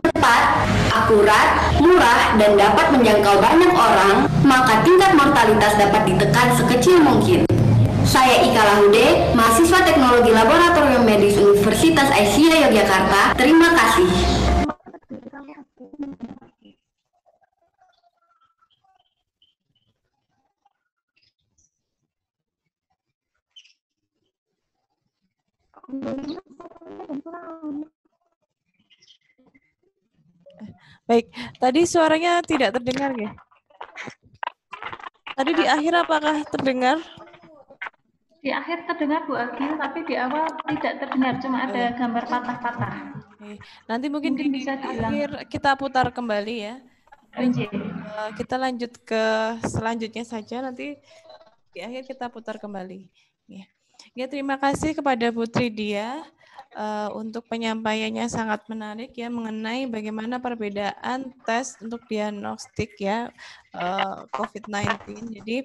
Cepat, akurat, murah, dan dapat menjangkau banyak orang, maka tingkat mortalitas dapat ditekan sekecil mungkin. Saya Ika Lahude, mahasiswa Teknologi Laboratorium Medis Universitas Asia Yogyakarta. Terima kasih. Baik, tadi suaranya tidak terdengar ya? Tadi di akhir apakah terdengar? Di akhir terdengar Bu Agil, tapi di awal tidak terdengar, cuma ada gambar patah-patah. Nanti mungkin di bisa akhir kita putar kembali ya. Kita lanjut ke selanjutnya saja, nanti di akhir kita putar kembali. Ya, terima kasih kepada Putri Dia untuk penyampaiannya sangat menarik ya mengenai bagaimana perbedaan tes untuk diagnostik ya COVID-19. Jadi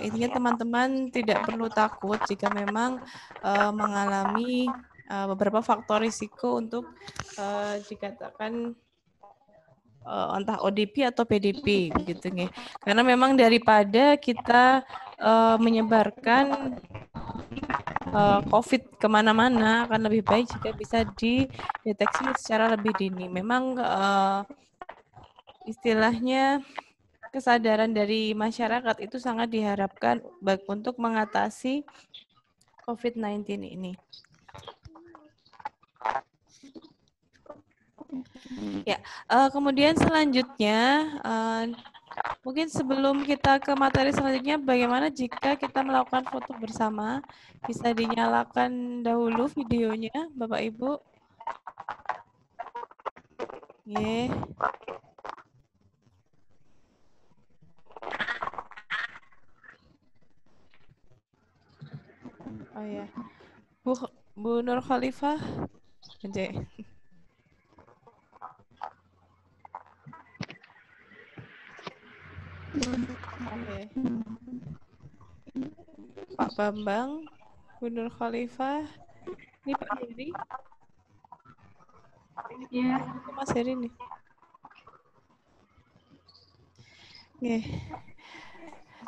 intinya teman-teman tidak perlu takut jika memang mengalami beberapa faktor risiko untuk dikatakan entah ODP atau PDP gitu nih. Karena memang daripada kita menyebarkan COVID kemana-mana akan lebih baik jika bisa dideteksi secara lebih dini. Memang istilahnya kesadaran dari masyarakat itu sangat diharapkan untuk mengatasi COVID-19 ini. Ya, kemudian selanjutnya, mungkin sebelum kita ke materi selanjutnya, bagaimana jika kita melakukan foto bersama? Bisa dinyalakan dahulu videonya, Bapak Ibu. Oh ya, Bu Nur Khalifah, Pak Bambang, Bu Nur Khalifah, ini Pak Heri. Iya. Mas Heri nih.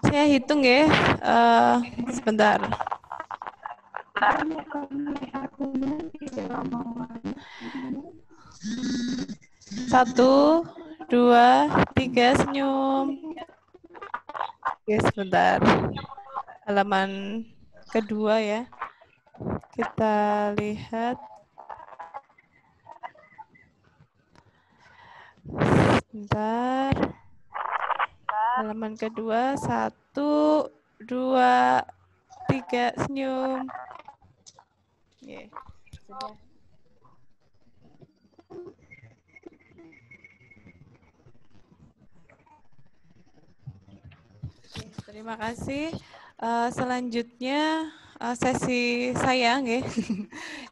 Saya hitung ya, sebentar. 1, 2, 3, senyum. Oke, sebentar. Halaman kedua ya. Kita lihat. Sebentar. Halaman kedua, 1, 2, 3, senyum. Sudah. Terima kasih. Selanjutnya sesi saya,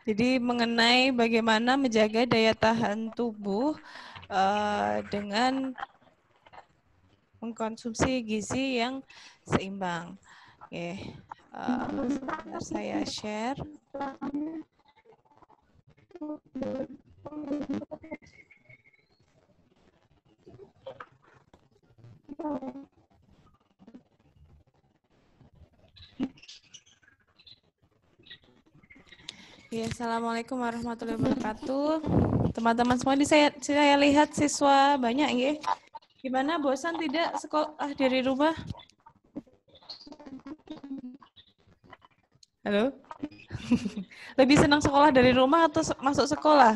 jadi mengenai bagaimana menjaga daya tahan tubuh dengan mengkonsumsi gizi yang seimbang. Sebentar saya share. Ya, Assalamualaikum warahmatullahi wabarakatuh. Teman-teman semua, saya lihat siswa banyak ya. Gimana, bosan tidak sekolah dari rumah? Halo? Lebih senang sekolah dari rumah atau masuk sekolah?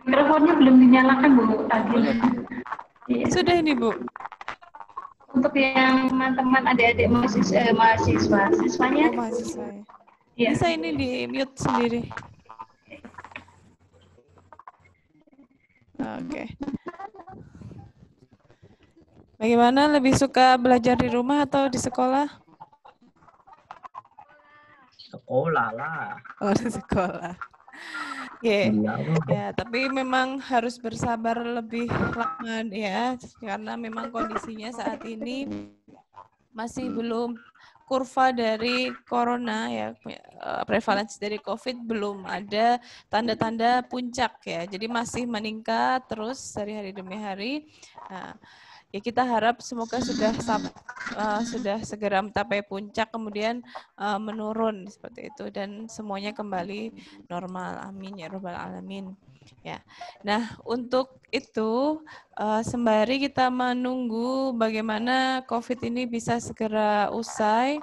Mikrofonnya belum dinyalakan, Bu. Sudah ini, Bu. Untuk yang teman-teman adik-adik mahasiswa, siswanya? Mahasiswa ya. Bisa ini di mute sendiri. Oke. Bagaimana, lebih suka belajar di rumah atau di sekolah? Sekolah lah. Oh, di sekolah. Ya, tapi memang harus bersabar lebih lama ya, karena memang kondisinya saat ini masih belum kurva dari corona ya, prevalensi dari COVID belum ada tanda-tanda puncak ya. Jadi masih meningkat terus hari demi hari. Nah, ya kita harap semoga sudah segera mencapai puncak, kemudian menurun seperti itu dan semuanya kembali normal. Amin ya robbal alamin. Ya. Nah, untuk itu sembari kita menunggu bagaimana COVID ini bisa segera usai,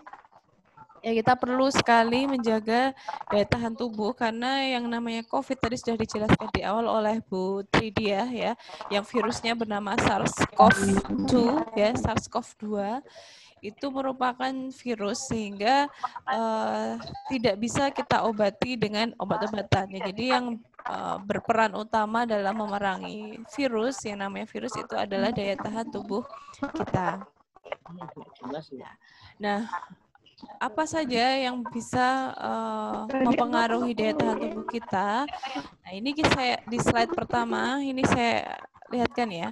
ya kita perlu sekali menjaga daya tahan tubuh karena yang namanya COVID tadi sudah dijelaskan di awal oleh Bu Tridia ya, yang virusnya bernama SARS-CoV-2 ya, SARS-CoV-2 itu merupakan virus sehingga tidak bisa kita obati dengan obat-obatan. Ya, jadi yang berperan utama dalam memerangi virus, yang namanya virus itu adalah daya tahan tubuh kita. Nah, apa saja yang bisa mempengaruhi daya tahan tubuh kita? Nah, ini saya di slide pertama, ini saya lihatkan ya.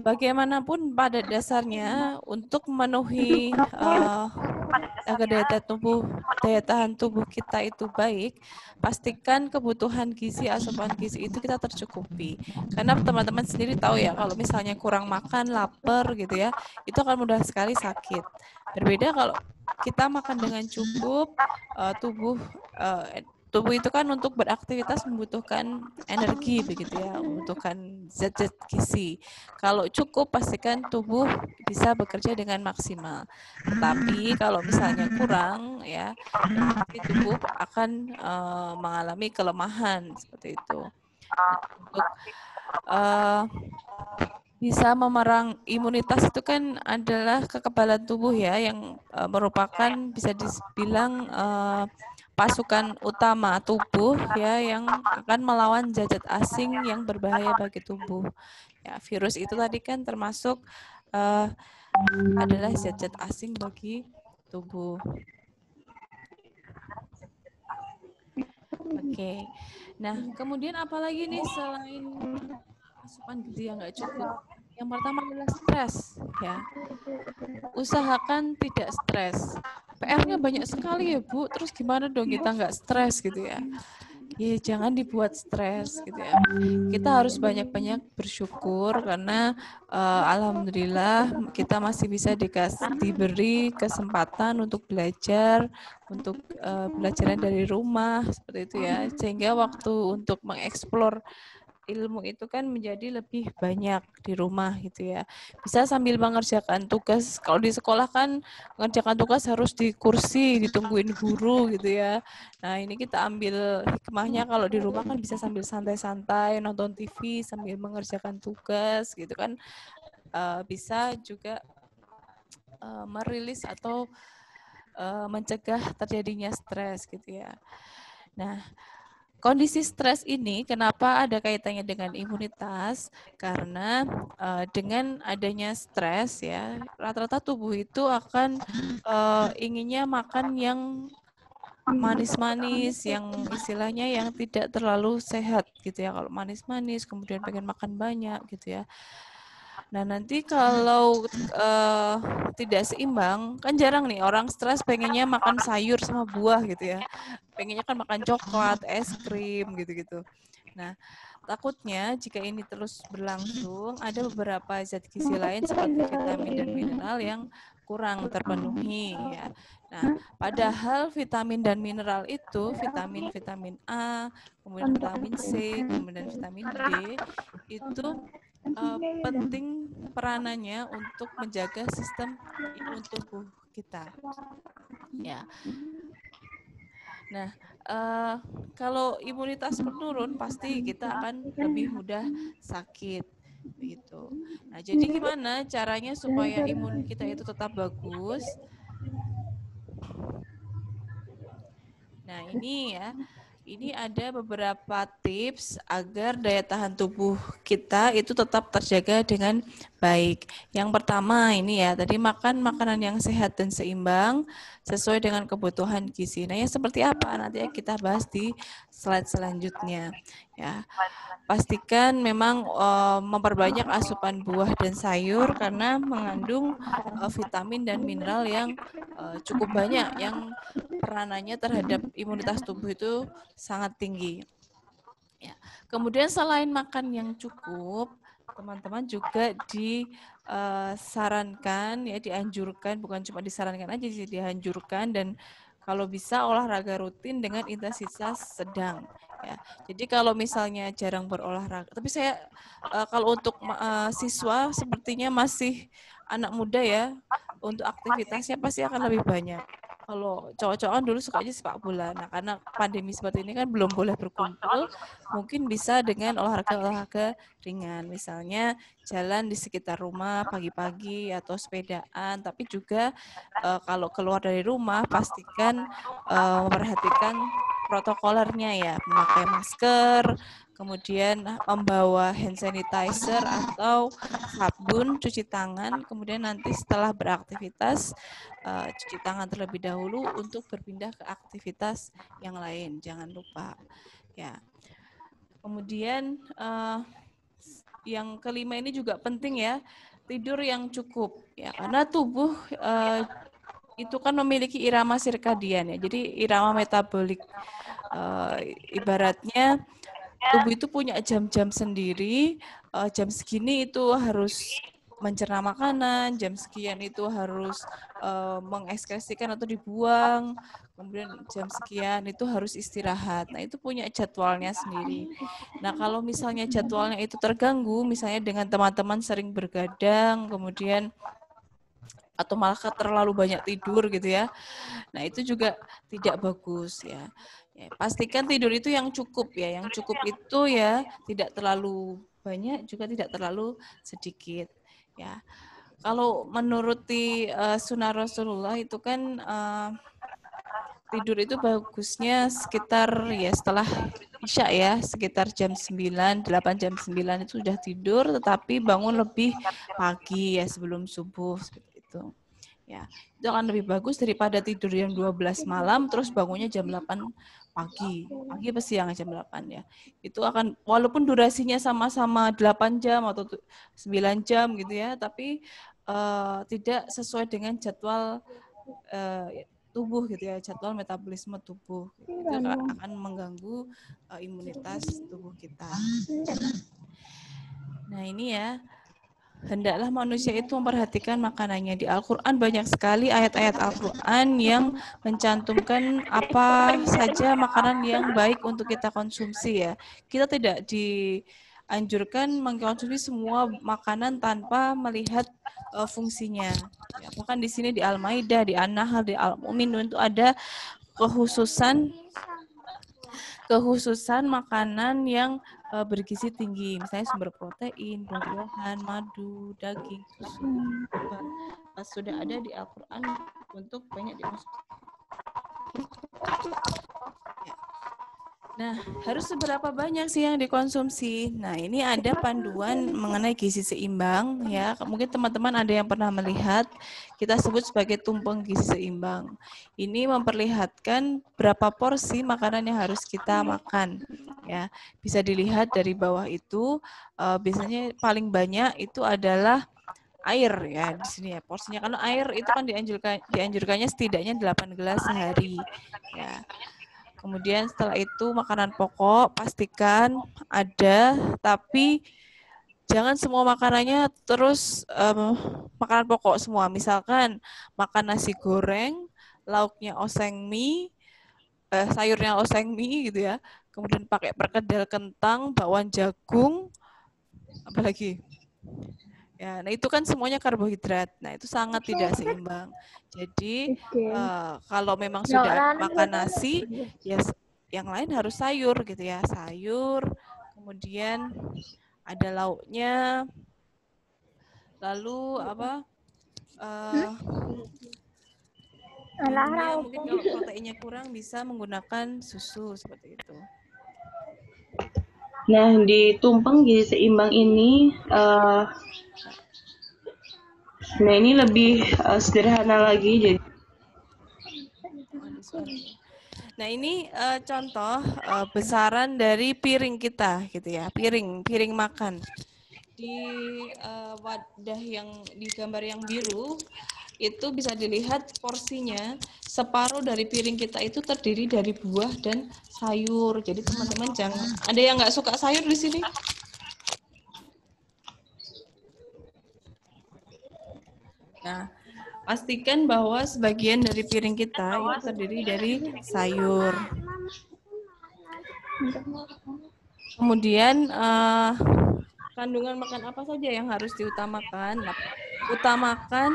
Bagaimanapun pada dasarnya untuk memenuhi agar daya tahan tubuh kita itu baik, pastikan kebutuhan gizi, asupan gizi itu kita tercukupi. Karena teman-teman sendiri tahu ya, kalau misalnya kurang makan, lapar gitu ya, itu akan mudah sekali sakit. Berbeda kalau kita makan dengan cukup, tubuh itu kan untuk beraktivitas membutuhkan energi begitu ya, membutuhkan zat-zat gizi. Kalau cukup pastikan tubuh bisa bekerja dengan maksimal. Tetapi kalau misalnya kurang ya, pasti tubuh akan mengalami kelemahan seperti itu. Nah, untuk bisa memerang imunitas itu kan adalah kekebalan tubuh ya, yang merupakan bisa dibilang pasukan utama tubuh ya, yang akan melawan zat-zat asing yang berbahaya bagi tubuh. Ya, virus itu tadi kan termasuk adalah zat-zat asing bagi tubuh. Oke. Nah, kemudian apalagi nih selain asupan gizi yang nggak cukup? Yang pertama adalah stres ya. Usahakan tidak stres. PR-nya banyak sekali ya Bu, terus gimana dong kita nggak stres gitu ya? Ya jangan dibuat stres gitu ya. Kita harus banyak-banyak bersyukur karena alhamdulillah kita masih bisa diberi kesempatan untuk belajar, untuk belajaran dari rumah seperti itu ya. Sehingga waktu untuk mengeksplor ilmu itu kan menjadi lebih banyak di rumah gitu ya. Bisa sambil mengerjakan tugas. Kalau di sekolah kan mengerjakan tugas harus di kursi, ditungguin guru gitu ya. Nah, ini kita ambil hikmahnya kalau di rumah kan bisa sambil santai-santai nonton TV sambil mengerjakan tugas gitu kan. Bisa juga merilis atau mencegah terjadinya stres gitu ya. Nah, kondisi stres ini kenapa ada kaitannya dengan imunitas? Karena dengan adanya stres ya, rata-rata tubuh itu akan inginnya makan yang manis-manis, yang istilahnya yang tidak terlalu sehat gitu ya. Kalau manis-manis, kemudian pengen makan banyak gitu ya. Nah, nanti kalau tidak seimbang, kan jarang nih orang stres pengennya makan sayur sama buah gitu ya. Pengennya kan makan coklat, es krim gitu-gitu. Nah, takutnya jika ini terus berlangsung, ada beberapa zat gizi lain seperti vitamin dan mineral yang kurang terpenuhi ya. Nah, padahal vitamin dan mineral itu, vitamin A, kemudian vitamin C, kemudian vitamin D, itu penting peranannya untuk menjaga sistem imun tubuh kita. Ya. Nah, kalau imunitas menurun, pasti kita akan lebih mudah sakit. Begitu. Nah, jadi gimana caranya supaya imun kita itu tetap bagus? Nah, ini ya, ini ada beberapa tips agar daya tahan tubuh kita itu tetap terjaga dengan baik. Yang pertama ini ya, tadi makan makanan yang sehat dan seimbang sesuai dengan kebutuhan gizi. Nah, yang seperti apa nanti kita bahas di slide selanjutnya. Ya, pastikan memang memperbanyak asupan buah dan sayur karena mengandung vitamin dan mineral yang cukup banyak yang peranannya terhadap imunitas tubuh itu sangat tinggi. Ya. Kemudian selain makan yang cukup, teman-teman juga disarankan, ya dianjurkan, bukan cuma disarankan aja, dianjurkan dan kalau bisa olahraga rutin dengan intensitas sedang. Ya, jadi kalau misalnya jarang berolahraga, tapi saya kalau untuk siswa sepertinya masih anak muda ya, untuk aktivitasnya pasti akan lebih banyak. Kalau cowok-cowokan dulu sukanya sepak bola. Nah, karena pandemi seperti ini kan belum boleh berkumpul, mungkin bisa dengan olahraga-olahraga ringan. Misalnya jalan di sekitar rumah pagi-pagi atau sepedaan. Tapi juga kalau keluar dari rumah pastikan memperhatikan protokolernya ya, memakai masker, kemudian membawa hand sanitizer atau sabun, cuci tangan, kemudian nanti setelah beraktivitas cuci tangan terlebih dahulu untuk berpindah ke aktivitas yang lain, jangan lupa. Ya. Kemudian yang kelima ini juga penting ya, tidur yang cukup ya, karena tubuh itu kan memiliki irama sirkadian ya, jadi irama metabolik. Ibaratnya tubuh itu punya jam-jam sendiri, jam segini itu harus mencerna makanan, jam sekian itu harus mengekskresikan atau dibuang, kemudian jam sekian itu harus istirahat. Nah, itu punya jadwalnya sendiri. Nah, kalau misalnya jadwalnya itu terganggu, misalnya dengan teman-teman sering bergadang, kemudian atau malah terlalu banyak tidur gitu ya. Nah, itu juga tidak bagus ya. Ya, pastikan tidur itu yang cukup ya. Yang cukup itu ya tidak terlalu banyak juga tidak terlalu sedikit ya. Kalau menuruti sunnah Rasulullah itu kan tidur itu bagusnya sekitar ya setelah Isya ya, sekitar jam 9, 8 jam 9 itu sudah tidur tetapi bangun lebih pagi ya sebelum subuh seperti itu. Ya, itu akan lebih bagus daripada tidur jam 12 malam terus bangunnya jam 8 pagi. Pagi apa siang jam 8 ya. Itu akan walaupun durasinya sama-sama 8 jam atau 9 jam gitu ya, tapi tidak sesuai dengan jadwal tubuh gitu ya, jadwal metabolisme tubuh. Itu akan mengganggu imunitas tubuh kita. Nah, ini ya. Hendaklah manusia itu memperhatikan makanannya. Di Al-Quran banyak sekali ayat-ayat Al-Quran yang mencantumkan apa saja makanan yang baik untuk kita konsumsi ya. Kita tidak dianjurkan mengkonsumsi semua makanan tanpa melihat fungsinya. Ya, bahkan di sini di Al-Maidah, di An-Nahl, di Al-Mu'minun itu ada khususan makanan yang bergizi tinggi, misalnya sumber protein, buah-buahan, madu, daging, susu, sudah ada di Al-Quran untuk banyak dikonsumsi. Ya. Nah, harus seberapa banyak sih yang dikonsumsi? Nah, ini ada panduan mengenai gizi seimbang ya. Mungkin teman-teman ada yang pernah melihat, kita sebut sebagai tumpeng gizi seimbang. Ini memperlihatkan berapa porsi makanan yang harus kita makan ya. Bisa dilihat dari bawah itu biasanya paling banyak itu adalah air ya di sini ya porsinya, karena air itu kan dianjurkannya setidaknya 8 gelas sehari ya. Kemudian setelah itu makanan pokok pastikan ada, tapi jangan semua makanannya terus makanan pokok semua. Misalkan makan nasi goreng, lauknya oseng mie, sayurnya oseng mie gitu ya. Kemudian pakai perkedel kentang, bakwan jagung, apalagi. Ya, nah itu kan semuanya karbohidrat. Nah, itu sangat tidak seimbang. Jadi kalau memang sudah makan nasi, ya yang lain harus sayur gitu ya. Sayur, kemudian ada lauknya. Lalu apa? minumnya mungkin kalau proteinnya kurang bisa menggunakan susu seperti itu. Nah, di tumpeng gizi seimbang ini, nah ini lebih sederhana lagi. Jadi, nah ini contoh besaran dari piring kita, gitu ya, piring makan. Di wadah yang di gambar yang biru itu bisa dilihat porsinya separuh dari piring kita itu terdiri dari buah dan sayur. Jadi teman-teman jangan ada yang nggak suka sayur di sini. Nah, pastikan bahwa sebagian dari piring kita itu terdiri dari sayur. Kemudian kandungan makan apa saja yang harus diutamakan? Utamakan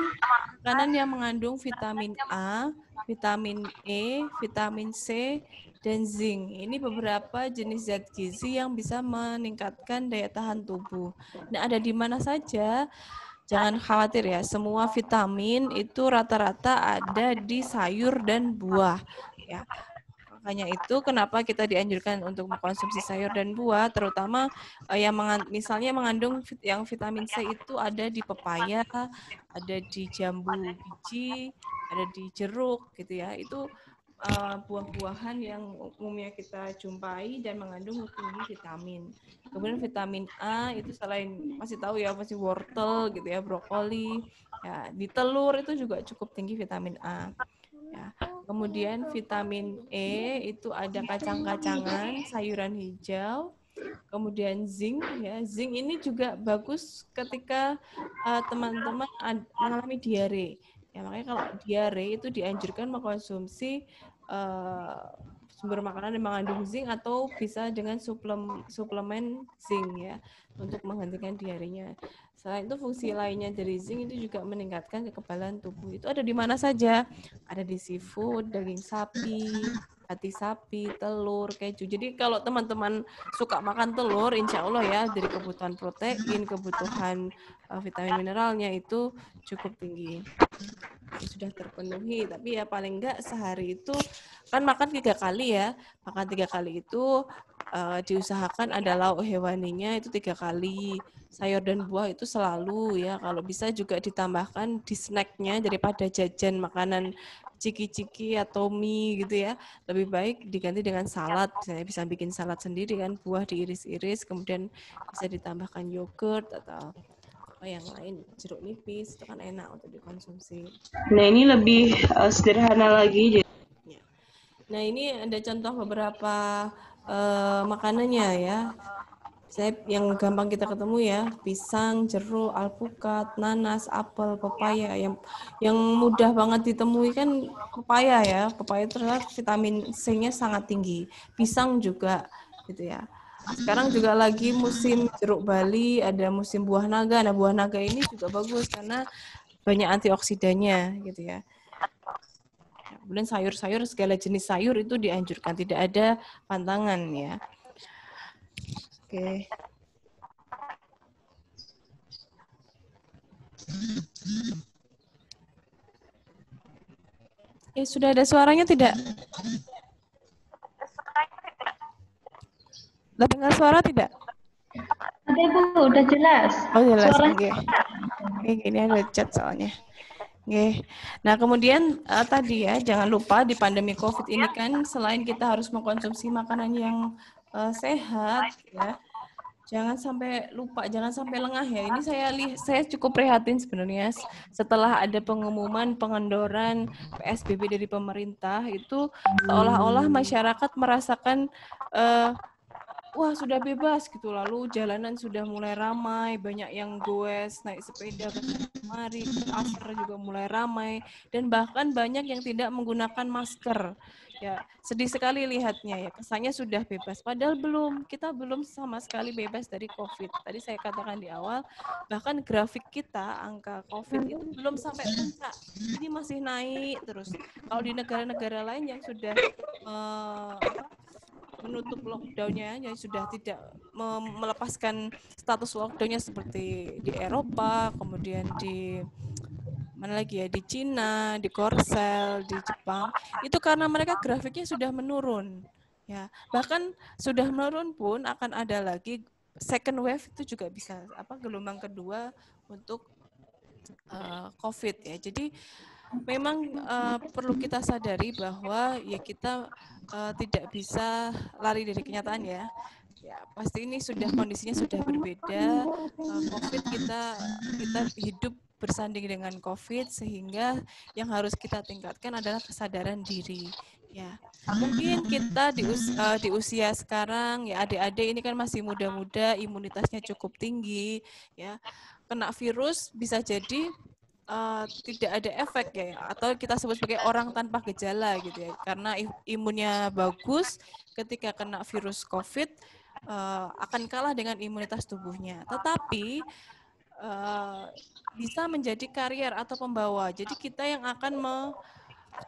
makanan yang mengandung vitamin A, vitamin E, vitamin C, dan zinc. Ini beberapa jenis zat gizi yang bisa meningkatkan daya tahan tubuh. Nah, ada di mana saja? Jangan khawatir ya, semua vitamin itu rata-rata ada di sayur dan buah. Ya. Makanya itu kenapa kita dianjurkan untuk mengkonsumsi sayur dan buah, terutama yang misalnya mengandung yang vitamin C itu ada di pepaya, ada di jambu biji, ada di jeruk gitu ya. Itu buah-buahan yang umumnya kita jumpai dan mengandung tinggi vitamin. Kemudian vitamin A itu selain masih tahu ya masih wortel gitu ya, brokoli, ya di telur itu juga cukup tinggi vitamin A. Ya. Kemudian vitamin E itu ada kacang-kacangan, sayuran hijau. Kemudian zinc, ya zinc ini juga bagus ketika teman-teman mengalami diare. Ya makanya kalau diare itu dianjurkan mengkonsumsi sumber makanan yang mengandung zinc atau bisa dengan suplemen zinc ya untuk menghentikan diarenya. Selain itu fungsi lainnya dari zinc itu juga meningkatkan kekebalan tubuh. Itu ada di mana saja? Ada di seafood, daging sapi, hati sapi, telur, keju. Jadi kalau teman-teman suka makan telur, insya Allah ya dari kebutuhan protein, kebutuhan vitamin mineralnya itu cukup tinggi. Sudah terpenuhi, tapi ya paling enggak sehari itu kan makan 3 kali ya. Makan 3 kali itu diusahakan ada lauk hewaninya itu 3 kali. Sayur dan buah itu selalu ya. Kalau bisa juga ditambahkan di snacknya daripada jajan makanan ciki-ciki atau mie gitu ya. Lebih baik diganti dengan salad. Saya bisa bikin salad sendiri kan, buah diiris-iris, kemudian bisa ditambahkan yogurt atau yang lain, jeruk nipis itu kan enak untuk dikonsumsi. Nah ini lebih sederhana lagi. Nah ini ada contoh beberapa makanannya ya. Saya yang gampang kita ketemu ya, pisang, jeruk, alpukat, nanas, apel, pepaya. Yang mudah banget ditemui kan pepaya ya. Pepaya ternyata vitamin C-nya sangat tinggi. Pisang juga gitu ya. Sekarang juga lagi musim jeruk Bali, ada musim buah naga. Nah, buah naga ini juga bagus karena banyak antioksidannya gitu ya. Kemudian sayur-sayur, segala jenis sayur itu dianjurkan, tidak ada pantangan ya. Oke. Sudah ada suaranya tidak? Dengar suara tidak? Ada Bu, udah jelas. Oh jelas, oke. Ini ada chat soalnya. Oke. Nah kemudian tadi ya jangan lupa di pandemi COVID ini kan selain kita harus mengkonsumsi makanan yang sehat ya, jangan sampai lupa, jangan sampai lengah ya. Ini saya cukup prihatin sebenarnya setelah ada pengumuman pengendoran PSBB dari pemerintah itu seolah-olah masyarakat merasakan wah sudah bebas gitu, lalu jalanan sudah mulai ramai, banyak yang goes, naik sepeda kemari, pasar juga mulai ramai, dan bahkan banyak yang tidak menggunakan masker. Ya, sedih sekali lihatnya ya, kesannya sudah bebas, padahal belum, kita belum sama sekali bebas dari COVID. Tadi saya katakan di awal, bahkan grafik kita, angka COVID itu belum sampai puncak, ini masih naik terus. Kalau di negara-negara lain yang sudah menutup lockdown-nya, yang sudah tidak melepaskan status lockdown-nya seperti di Eropa, kemudian di mana lagi ya, di Cina, di Korsel, di Jepang, itu karena mereka grafiknya sudah menurun. Ya, bahkan sudah menurun pun akan ada lagi second wave, itu juga bisa gelombang kedua untuk COVID ya. Jadi memang perlu kita sadari bahwa ya kita tidak bisa lari dari kenyataan ya. Ya, pasti ini kondisinya sudah berbeda. COVID kita hidup bersanding dengan COVID, sehingga yang harus kita tingkatkan adalah kesadaran diri. Ya, mungkin kita di usia sekarang ya, adik-adik ini kan masih muda-muda, imunitasnya cukup tinggi, ya. Kena virus bisa jadi tidak ada efek ya, atau kita sebut sebagai orang tanpa gejala gitu ya, karena imunnya bagus. Ketika kena virus COVID akan kalah dengan imunitas tubuhnya, tetapi bisa menjadi karier atau pembawa. Jadi kita yang akan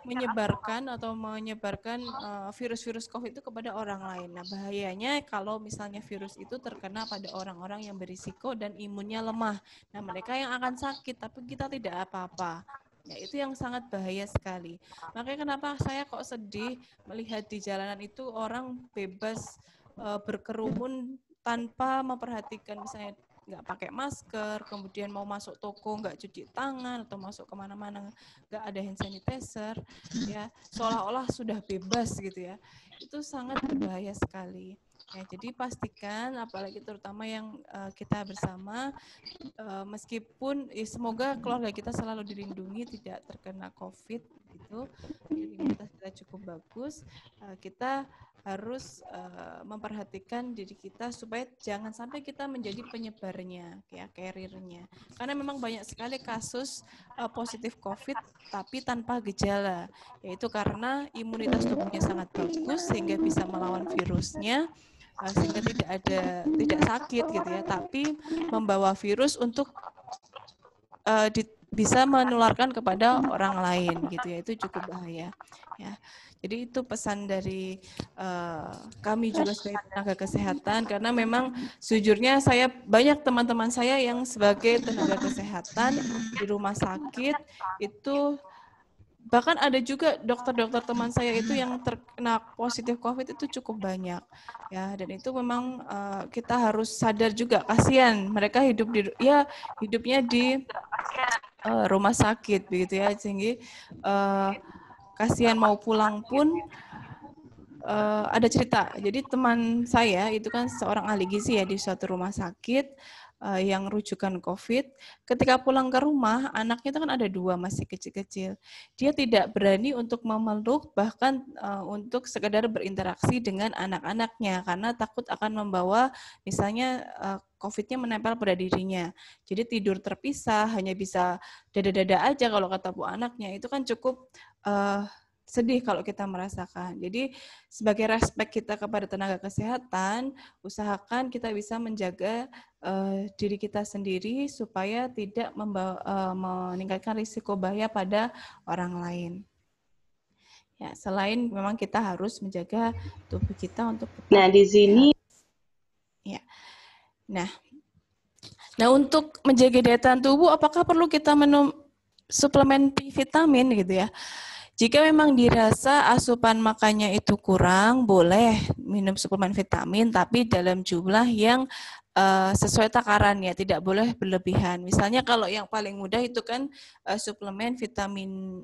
menyebarkan virus-virus COVID itu kepada orang lain. Nah, bahayanya kalau misalnya virus itu terkena pada orang-orang yang berisiko dan imunnya lemah. Nah, mereka yang akan sakit, tapi kita tidak apa-apa. Ya, itu yang sangat bahaya sekali. Makanya kenapa saya kok sedih melihat di jalanan itu orang bebas berkerumun tanpa memperhatikan, misalnya nggak pakai masker, kemudian mau masuk toko nggak cuci tangan, atau masuk kemana-mana nggak ada hand sanitizer, ya seolah-olah sudah bebas gitu ya. Itu sangat berbahaya sekali. Ya, jadi pastikan, apalagi terutama yang kita bersama, meskipun semoga keluarga kita selalu dilindungi, tidak terkena COVID gitu, imunitas kita cukup bagus, kita harus memperhatikan diri kita supaya jangan sampai kita menjadi penyebarnya, ya, carrier-nya. Karena memang banyak sekali kasus positif COVID tapi tanpa gejala, yaitu karena imunitas tubuhnya sangat bagus sehingga bisa melawan virusnya, sehingga tidak sakit gitu ya, tapi membawa virus untuk bisa menularkan kepada orang lain gitu ya. Itu cukup bahaya ya. Jadi itu pesan dari kami juga sebagai tenaga kesehatan, karena memang sejujurnya saya banyak teman-teman saya yang sebagai tenaga kesehatan di rumah sakit itu, bahkan ada juga dokter-dokter teman saya itu yang terkena positif COVID itu cukup banyak ya. Dan itu memang kita harus sadar juga, kasihan mereka hidupnya di rumah sakit begitu ya, sehingga kasihan mau pulang pun ada cerita. Jadi teman saya itu kan seorang ahli gizi ya di suatu rumah sakit yang rujukan COVID. Ketika pulang ke rumah, anaknya itu kan ada 2 masih kecil-kecil. Dia tidak berani untuk memeluk, bahkan untuk sekedar berinteraksi dengan anak-anaknya karena takut akan membawa misalnya COVID-nya menempel pada dirinya. Jadi tidur terpisah, hanya bisa dada-dada aja kalau kata bu anaknya. Itu kan cukup sedih kalau kita merasakan. Jadi sebagai respek kita kepada tenaga kesehatan, usahakan kita bisa menjaga diri kita sendiri supaya tidak meningkatkan risiko bahaya pada orang lain. Ya, selain memang kita harus menjaga tubuh kita untuk di sini ya. Nah, untuk menjaga daya tahan tubuh, apakah perlu kita minum suplemen vitamin gitu ya? Jika memang dirasa asupan makannya itu kurang, boleh minum suplemen vitamin, tapi dalam jumlah yang sesuai takarannya, tidak boleh berlebihan. Misalnya kalau yang paling mudah itu kan suplemen vitamin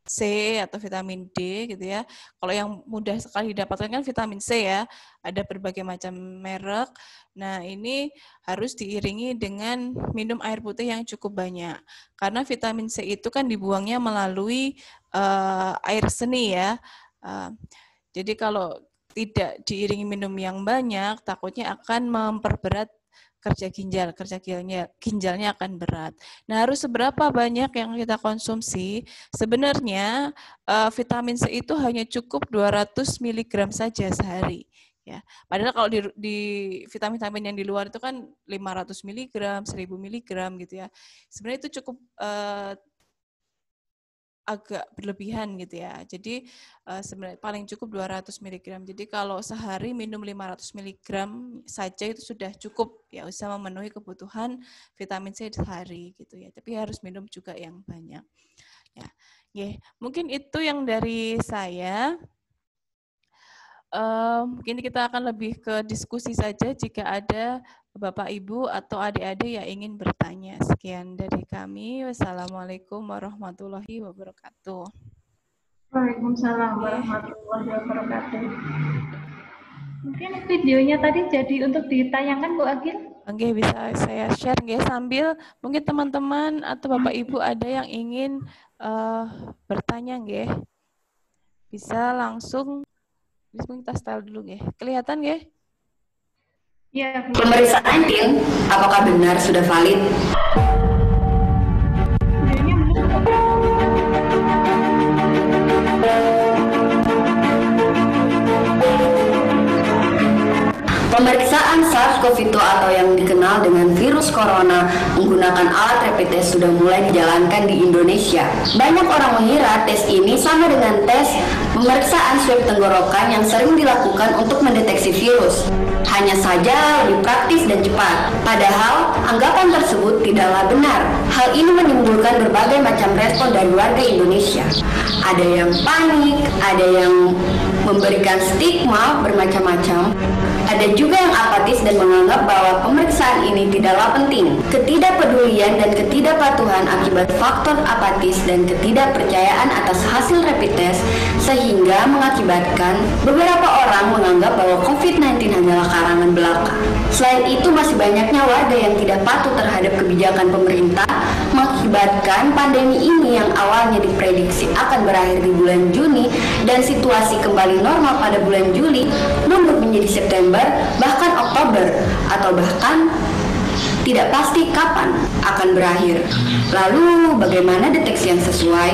C atau vitamin D gitu ya. Kalau yang mudah sekali didapatkan kan vitamin C ya, ada berbagai macam merek. Nah, ini harus diiringi dengan minum air putih yang cukup banyak. Karena vitamin C itu kan dibuangnya melalui air seni ya. Jadi kalau tidak diiringi minum yang banyak, takutnya akan memperberat kerja ginjalnya akan berat. Nah, harus seberapa banyak yang kita konsumsi? Sebenarnya vitamin C itu hanya cukup 200 mg saja sehari. Ya, padahal kalau di vitamin-vitamin yang di luar itu kan 500 mg, 1000 mg gitu ya. Sebenarnya itu cukup agak berlebihan gitu ya. Jadi sebenarnya paling cukup 200 mg. Jadi kalau sehari minum 500 mg saja itu sudah cukup ya, bisa memenuhi kebutuhan vitamin C sehari gitu ya. Tapi harus minum juga yang banyak. Ya. Mungkin itu yang dari saya. Mungkin kita akan lebih ke diskusi saja jika ada Bapak, Ibu, atau adik-adik yang ingin bertanya. Sekian dari kami. Wassalamualaikum warahmatullahi wabarakatuh. Waalaikumsalam warahmatullahi wabarakatuh. Mungkin videonya tadi jadi untuk ditayangkan, Bu Agil? Oke, bisa saya share nggih, sambil mungkin teman-teman atau Bapak Ibu ada yang ingin bertanya nggih. Bisa langsung kita style dulu nggih. Kelihatan nggih? Ya, pemeriksaan PIN, apakah benar sudah valid? Pemeriksaan SARS-CoV-2 atau yang dikenal dengan virus corona menggunakan alat rapid test sudah mulai dijalankan di Indonesia. Banyak orang mengira tes ini sama dengan tes pemeriksaan swab tenggorokan yang sering dilakukan untuk mendeteksi virus. Hanya saja lebih praktis dan cepat. Padahal, anggapan tersebut tidaklah benar. Hal ini menimbulkan berbagai macam respon dari warga Indonesia. Ada yang panik, ada yang memberikan stigma bermacam-macam. Ada juga yang apatis dan menganggap bahwa pemeriksaan ini tidaklah penting. Ketidakpedulian dan ketidakpatuhan akibat faktor apatis dan ketidakpercayaan atas hasil rapid test sehingga mengakibatkan beberapa orang menganggap bahwa COVID-19 hanyalah karangan belaka. Selain itu, masih banyaknya warga yang tidak patuh terhadap kebijakan pemerintah mengakibatkan pandemi ini yang awalnya diprediksi akan berakhir di bulan Juni dan situasi kembali normal pada bulan Juli mundur menjadi September bahkan Oktober atau bahkan tidak pasti kapan akan berakhir. Lalu bagaimana deteksi yang sesuai?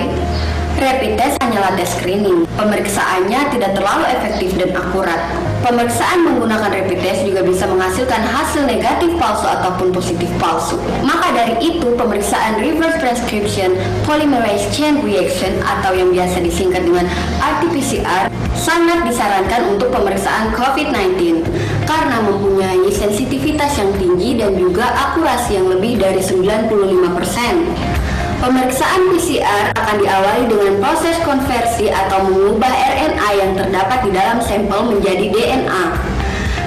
Rapid test hanyalah tes screening. Pemeriksaannya tidak terlalu efektif dan akurat. Pemeriksaan menggunakan rapid test juga bisa menghasilkan hasil negatif palsu ataupun positif palsu. Maka dari itu, pemeriksaan reverse transcription polymerase chain reaction atau yang biasa disingkat dengan RT-PCR sangat disarankan untuk pemeriksaan COVID-19 karena mempunyai sensitivitas yang tinggi dan juga akurasi yang lebih dari 95%. Pemeriksaan PCR akan diawali dengan proses konversi atau mengubah RNA yang terdapat di dalam sampel menjadi DNA.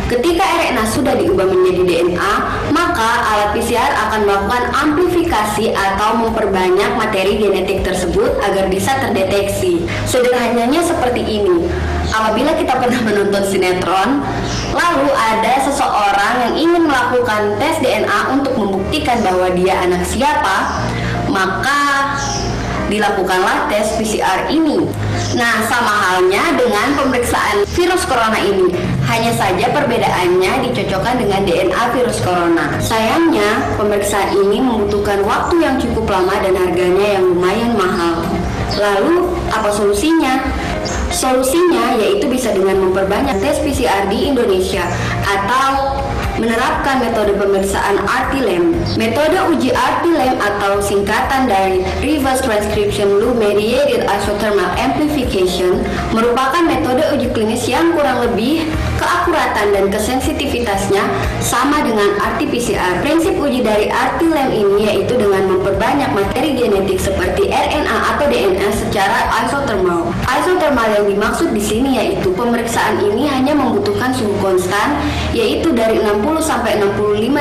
Ketika RNA sudah diubah menjadi DNA, maka alat PCR akan melakukan amplifikasi atau memperbanyak materi genetik tersebut agar bisa terdeteksi. Sederhananya seperti ini. Apabila kita pernah menonton sinetron, lalu ada seseorang yang ingin melakukan tes DNA untuk membuktikan bahwa dia anak siapa, maka dilakukanlah tes PCR ini. Nah, sama halnya dengan pemeriksaan virus corona ini. Hanya saja perbedaannya dicocokkan dengan DNA virus corona. Sayangnya, pemeriksaan ini membutuhkan waktu yang cukup lama dan harganya yang lumayan mahal. Lalu, apa solusinya? Solusinya yaitu bisa dengan memperbanyak tes PCR di Indonesia atau menerapkan metode pemeriksaan RT-LAMP. Metode uji RT-LAMP atau singkatan dari Reverse Transcription Loop Mediated Isothermal Amplification merupakan metode uji klinis yang kurang lebih keakuratan dan kesensitivitasnya sama dengan RT-PCR. Prinsip uji dari RT-LAMP ini yaitu dengan memperbanyak materi genetik seperti RNA atau DNA secara isothermal. Isothermal yang dimaksud di sini yaitu pemeriksaan ini hanya membutuhkan suhu konstan yaitu dari 60–65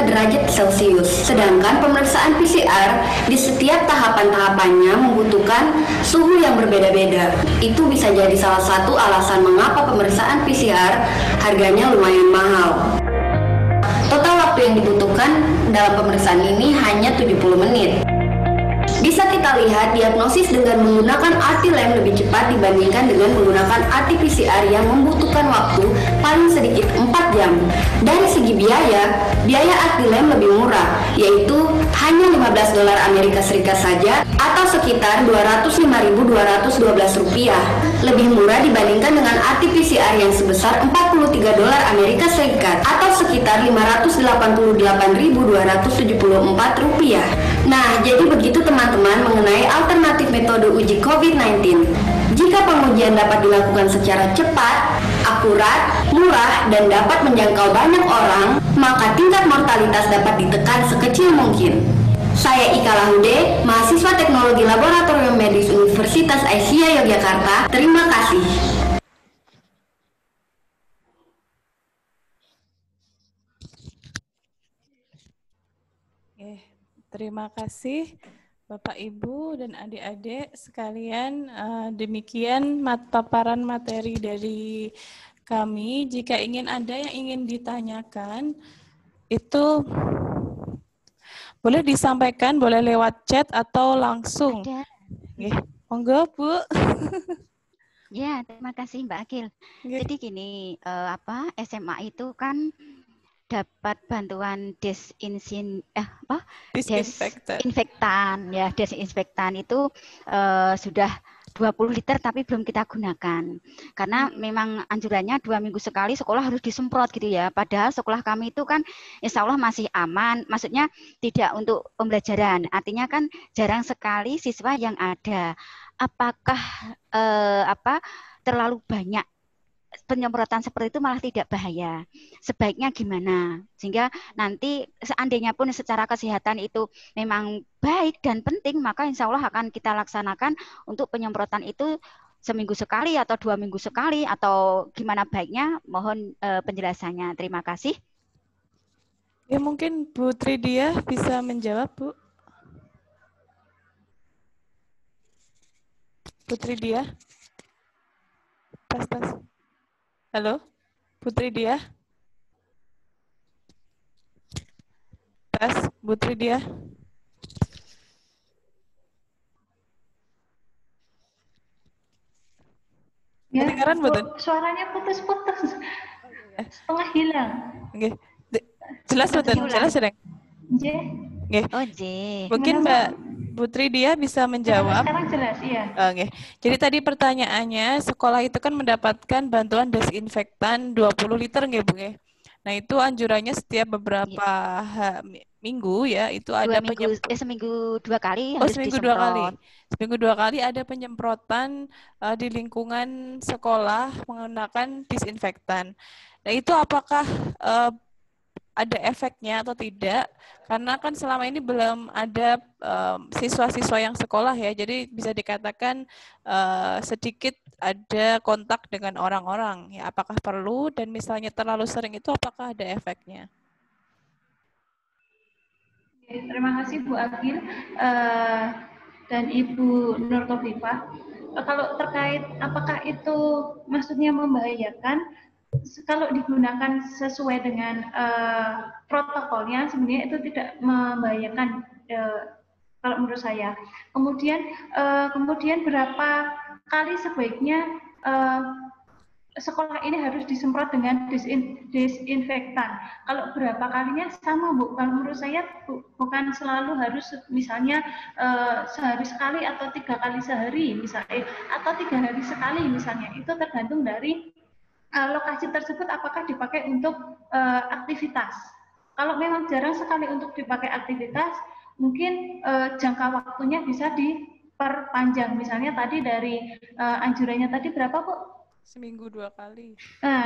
derajat Celcius. Sedangkan pemeriksaan PCR di setiap tahapan-tahapannya membutuhkan suhu yang berbeda-beda. Itu bisa jadi salah satu alasan mengapa pemeriksaan PCR harganya lumayan mahal. Total waktu yang dibutuhkan dalam pemeriksaan ini hanya 70 menit. Bisa kita lihat diagnosis dengan menggunakan RT-LAMP lebih cepat dibandingkan dengan menggunakan RT-PCR yang membutuhkan waktu paling sedikit 4 jam. Dari segi biaya RT-LAMP lebih murah, yaitu hanya 15 dolar Amerika Serikat saja atau sekitar 205.212 rupiah. Lebih murah dibandingkan dengan RT-PCR yang sebesar 43 dolar Amerika Serikat atau sekitar 588.274 rupiah. Nah, jadi begitu teman-teman mengenai alternatif metode uji COVID-19. Jika pengujian dapat dilakukan secara cepat, akurat, murah, dan dapat menjangkau banyak orang, maka tingkat mortalitas dapat ditekan sekecil mungkin. Saya Ika Lahude, mahasiswa Teknologi Laboratorium Medis Universitas Asia Yogyakarta. Terima kasih. Terima kasih Bapak, Ibu, dan adik-adik sekalian. Demikian paparan materi dari kami. Jika ada yang ingin ditanyakan, itu boleh disampaikan, boleh lewat chat atau langsung. Monggo, Bu. Ya, terima kasih Mbak Akil. Jadi gini, SMA itu kan dapat bantuan desinfektan ya, desinfektan itu sudah 20 liter tapi belum kita gunakan karena memang anjurannya 2 minggu sekali sekolah harus disemprot gitu ya, padahal sekolah kami itu kan insya Allah masih aman, maksudnya tidak untuk pembelajaran, artinya kan jarang sekali siswa yang ada. Apakah terlalu banyak penyemprotan seperti itu malah tidak bahaya? Sebaiknya gimana? Sehingga nanti seandainya pun secara kesehatan itu memang baik dan penting, maka insya Allah akan kita laksanakan untuk penyemprotan itu seminggu sekali atau 2 minggu sekali atau gimana baiknya. Mohon penjelasannya. Terima kasih. Ya, mungkin Bu Tridia bisa menjawab, Bu. Bu Tridia. Tas. Halo, Putri Dia. Tes, Putri Dia. Ya, kedengaran betul? Suaranya putus-putus, setengah hilang. Oke, jelas betul, jelas sedang. Mungkin Mbak Putri Dia bisa menjawab. Sekarang jelas, iya. Oke. Jadi tadi pertanyaannya, sekolah itu kan mendapatkan bantuan desinfektan 20 liter nggih, Bu? Nah, itu anjurannya setiap beberapa minggu ya, itu ada seminggu 2 kali harus seminggu disemprot. Seminggu 2 kali ada penyemprotan di lingkungan sekolah menggunakan disinfektan. Nah, itu apakah ada efeknya atau tidak? Karena kan selama ini belum ada siswa-siswa yang sekolah ya, jadi bisa dikatakan sedikit ada kontak dengan orang-orang. Ya, apakah perlu, dan misalnya terlalu sering itu apakah ada efeknya? Terima kasih Bu Agil dan Ibu Nur Khofifah. Kalau terkait apakah itu maksudnya membahayakan, kalau digunakan sesuai dengan protokolnya sebenarnya itu tidak membahayakan kalau menurut saya. Kemudian berapa kali sebaiknya sekolah ini harus disemprot dengan disinfektan. Kalau berapa kalinya sama, Bu. Kalau menurut saya bukan selalu harus misalnya sehari sekali atau 3 kali sehari misalnya, atau 3 hari sekali misalnya. Itu tergantung dari lokasi tersebut apakah dipakai untuk aktivitas. Kalau memang jarang sekali untuk dipakai aktivitas, mungkin jangka waktunya bisa diperpanjang. Misalnya tadi dari anjurannya tadi berapa, Bu? Seminggu 2 kali.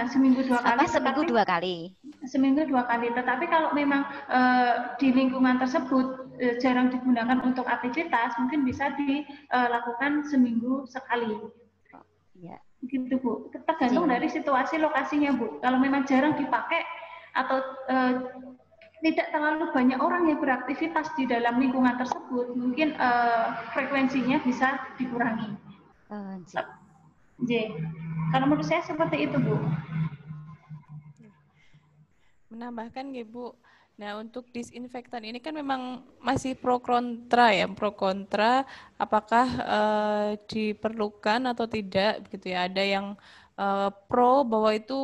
Seminggu 2 kali. Seminggu 2 kali. Seminggu 2 kali. Tetapi kalau memang di lingkungan tersebut jarang digunakan untuk aktivitas, mungkin bisa dilakukan seminggu sekali. Ya. Gitu, Bu. Tergantung dari situasi lokasinya, Bu. Kalau memang jarang dipakai atau tidak terlalu banyak orang yang beraktivitas di dalam lingkungan tersebut, mungkin frekuensinya bisa dikurangi. Kalau menurut saya seperti itu, Bu. Menambahkan ya, Bu. Nah, untuk disinfektan ini kan memang masih pro kontra ya, pro kontra apakah diperlukan atau tidak gitu ya. Ada yang pro bahwa itu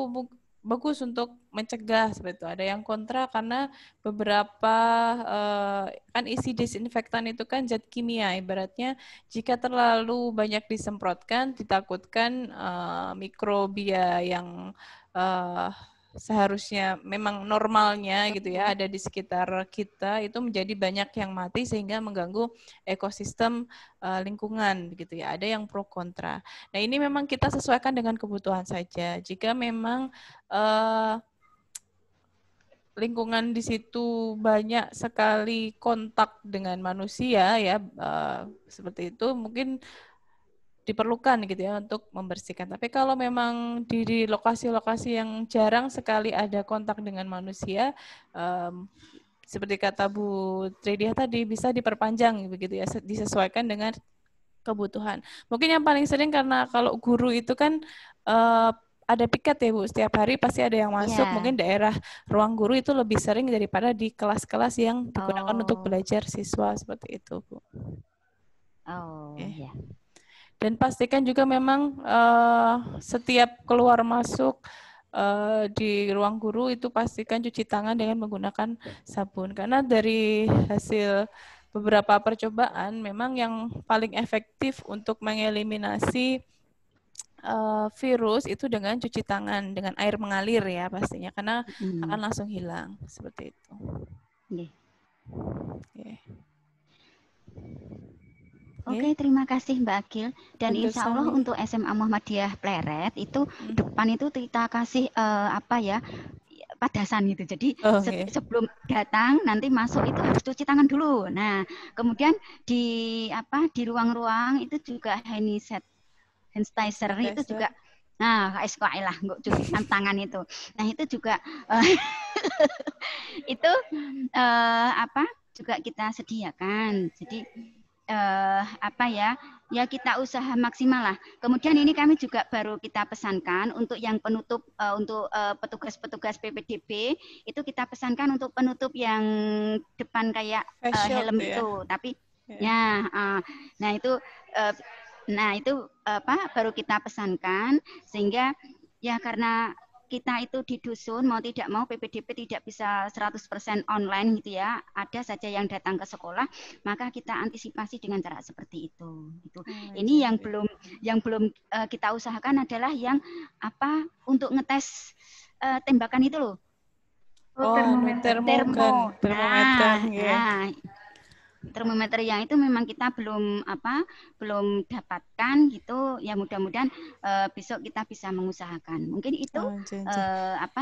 bagus untuk mencegah seperti itu. Ada yang kontra karena beberapa kan isi disinfektan itu kan zat kimia. Ibaratnya jika terlalu banyak disemprotkan, ditakutkan mikrobia yang seharusnya memang normalnya gitu ya ada di sekitar kita itu menjadi banyak yang mati sehingga mengganggu ekosistem lingkungan gitu ya. Ada yang pro kontra. Nah, ini memang kita sesuaikan dengan kebutuhan saja. Jika memang lingkungan di situ banyak sekali kontak dengan manusia ya seperti itu mungkin diperlukan gitu ya untuk membersihkan. Tapi kalau memang di lokasi-lokasi yang jarang sekali ada kontak dengan manusia, seperti kata Bu Tridia tadi bisa diperpanjang begitu ya, disesuaikan dengan kebutuhan. Mungkin yang paling sering karena kalau guru itu kan ada piket ya Bu, setiap hari pasti ada yang masuk. Mungkin daerah ruang guru itu lebih sering daripada di kelas-kelas yang digunakan untuk belajar siswa seperti itu Bu. Ya. Dan pastikan juga memang setiap keluar masuk di ruang guru itu pastikan cuci tangan dengan menggunakan sabun. Karena dari hasil beberapa percobaan memang yang paling efektif untuk mengeliminasi virus itu dengan cuci tangan dengan air mengalir ya pastinya karena akan langsung hilang seperti itu. Oke, terima kasih Mbak Agil. Dan insya Allah untuk SMA Muhammadiyah Pleret itu depan itu kita kasih padasan gitu. Jadi sebelum datang nanti masuk itu harus cuci tangan dulu. Nah, kemudian di ruang-ruang itu juga hand sanitizer itu juga. Nah, KSKI lah nggak cuci tangan itu. Nah, itu juga itu juga kita sediakan. Jadi ya kita usaha maksimal lah. Kemudian ini kami juga baru kita pesankan untuk yang penutup untuk petugas-petugas PPDB itu kita pesankan untuk penutup yang depan kayak helm itu. Tapi itu baru kita pesankan sehingga ya karena kita itu di dusun mau tidak mau PPDB tidak bisa 100% online gitu ya. Ada saja yang datang ke sekolah, maka kita antisipasi dengan cara seperti itu. Gitu. Ini yang belum kita usahakan adalah yang untuk ngetes tembakan itu loh. Termometer yang itu memang kita belum dapatkan gitu ya, mudah-mudahan besok kita bisa mengusahakan. Mungkin itu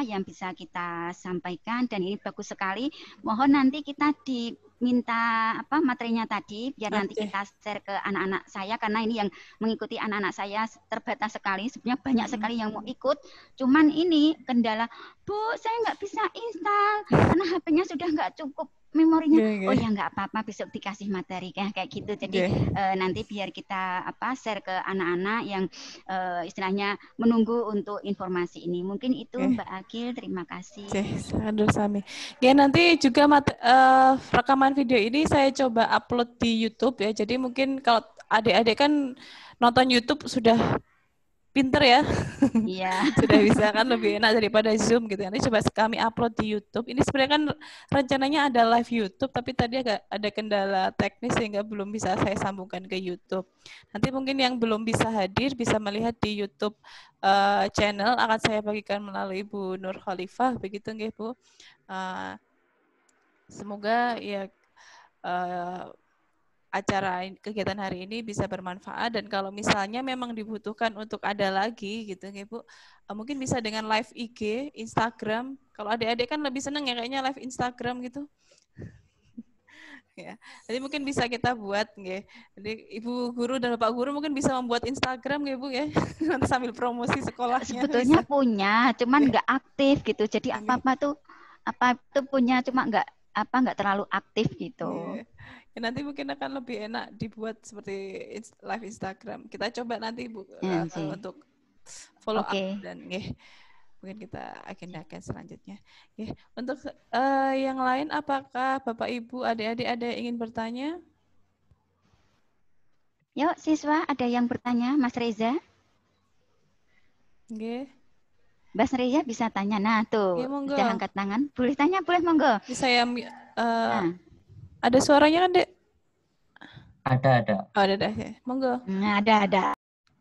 yang bisa kita sampaikan dan ini bagus sekali. Mohon nanti kita diminta materinya tadi biar nanti kita share ke anak-anak saya karena ini yang mengikuti anak-anak saya terbatas sekali. Sebenarnya banyak sekali yang mau ikut. Cuman ini kendala, Bu, saya nggak bisa install karena HP-nya sudah nggak cukup memorinya. Oh ya nggak apa-apa, besok dikasih materi kayak gitu. Jadi nanti biar kita share ke anak-anak yang istilahnya menunggu untuk informasi ini. Mungkin itu Mbak Agil, terima kasih. Ya nanti juga rekaman video ini saya coba upload di YouTube ya. Jadi mungkin kalau adik-adik kan nonton YouTube sudah pinter ya, sudah bisa kan lebih enak daripada Zoom gitu. Nanti coba kami upload di YouTube. Ini sebenarnya kan rencananya ada live YouTube, tapi tadi agak ada kendala teknis sehingga belum bisa saya sambungkan ke YouTube. Nanti mungkin yang belum bisa hadir bisa melihat di YouTube channel akan saya bagikan melalui Bu Nur Khalifah, begitu nggih Bu. Semoga ya acara kegiatan hari ini bisa bermanfaat dan kalau misalnya memang dibutuhkan untuk ada lagi gitu ya Bu, mungkin bisa dengan live IG, Instagram. Kalau adik-adik kan lebih seneng ya kayaknya live Instagram gitu. Ya, jadi mungkin bisa kita buat nggih. Jadi Ibu guru dan Bapak guru mungkin bisa membuat Instagram nggih Bu ya. Nanti sambil promosi sekolahnya. Sebetulnya bisa. Punya, cuman nggak aktif gitu. Jadi apa itu punya cuma nggak terlalu aktif gitu. Ya, nanti mungkin akan lebih enak dibuat seperti live Instagram. Kita coba nanti Bu untuk follow up dan mungkin kita agendakan selanjutnya. Untuk yang lain apakah Bapak Ibu adik-adik ada yang ingin bertanya? Yuk siswa ada yang bertanya, Mas Reza? Mbak Sreya bisa tanya. Nah, tuh, Ya, monggo. sudah angkat tangan. Boleh tanya, boleh, monggo. Ini saya ada suaranya kan, Dek? Ada. Oh, ada ya. Monggo. Nah, ada.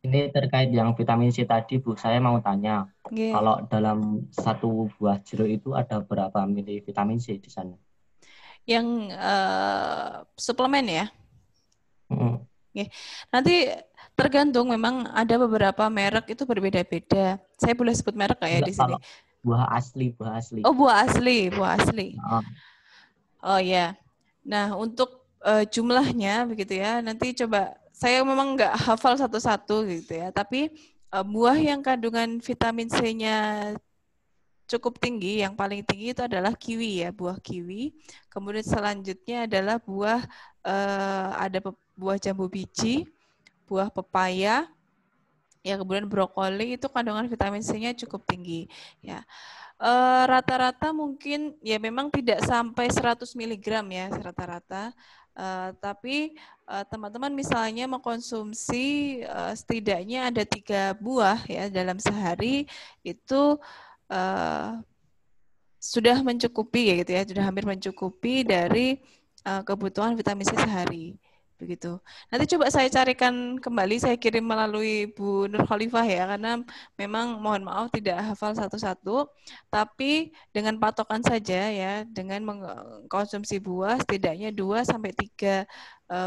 Ini terkait yang vitamin C tadi, Bu. Saya mau tanya, Yeah. kalau dalam satu buah jeruk itu ada berapa mili vitamin C di sana? Yang suplemen ya? Mm. Okay. Nanti tergantung, memang ada beberapa merek itu berbeda-beda. Saya boleh sebut merek nggak ya di sini? Buah asli. Oh, buah asli. Oh ya. Yeah. Nah, untuk jumlahnya begitu ya. Nanti coba, saya memang nggak hafal satu-satu gitu ya. Tapi buah yang kandungan vitamin C-nya cukup tinggi, yang paling tinggi itu adalah kiwi ya, buah kiwi. Kemudian selanjutnya adalah buah ada buah jambu biji, buah pepaya, ya kemudian brokoli itu kandungan vitamin C-nya cukup tinggi ya. Rata-rata mungkin ya memang tidak sampai 100 mg ya rata-rata. Tapi teman-teman misalnya mengkonsumsi setidaknya ada 3 buah ya dalam sehari itu sudah mencukupi ya gitu ya, sudah hampir mencukupi dari kebutuhan vitamin C sehari. Begitu. Nanti coba saya carikan kembali, saya kirim melalui Bu Nur Khalifah ya, karena memang mohon maaf tidak hafal satu-satu, tapi dengan patokan saja ya, dengan mengkonsumsi buah setidaknya 2 sampai 3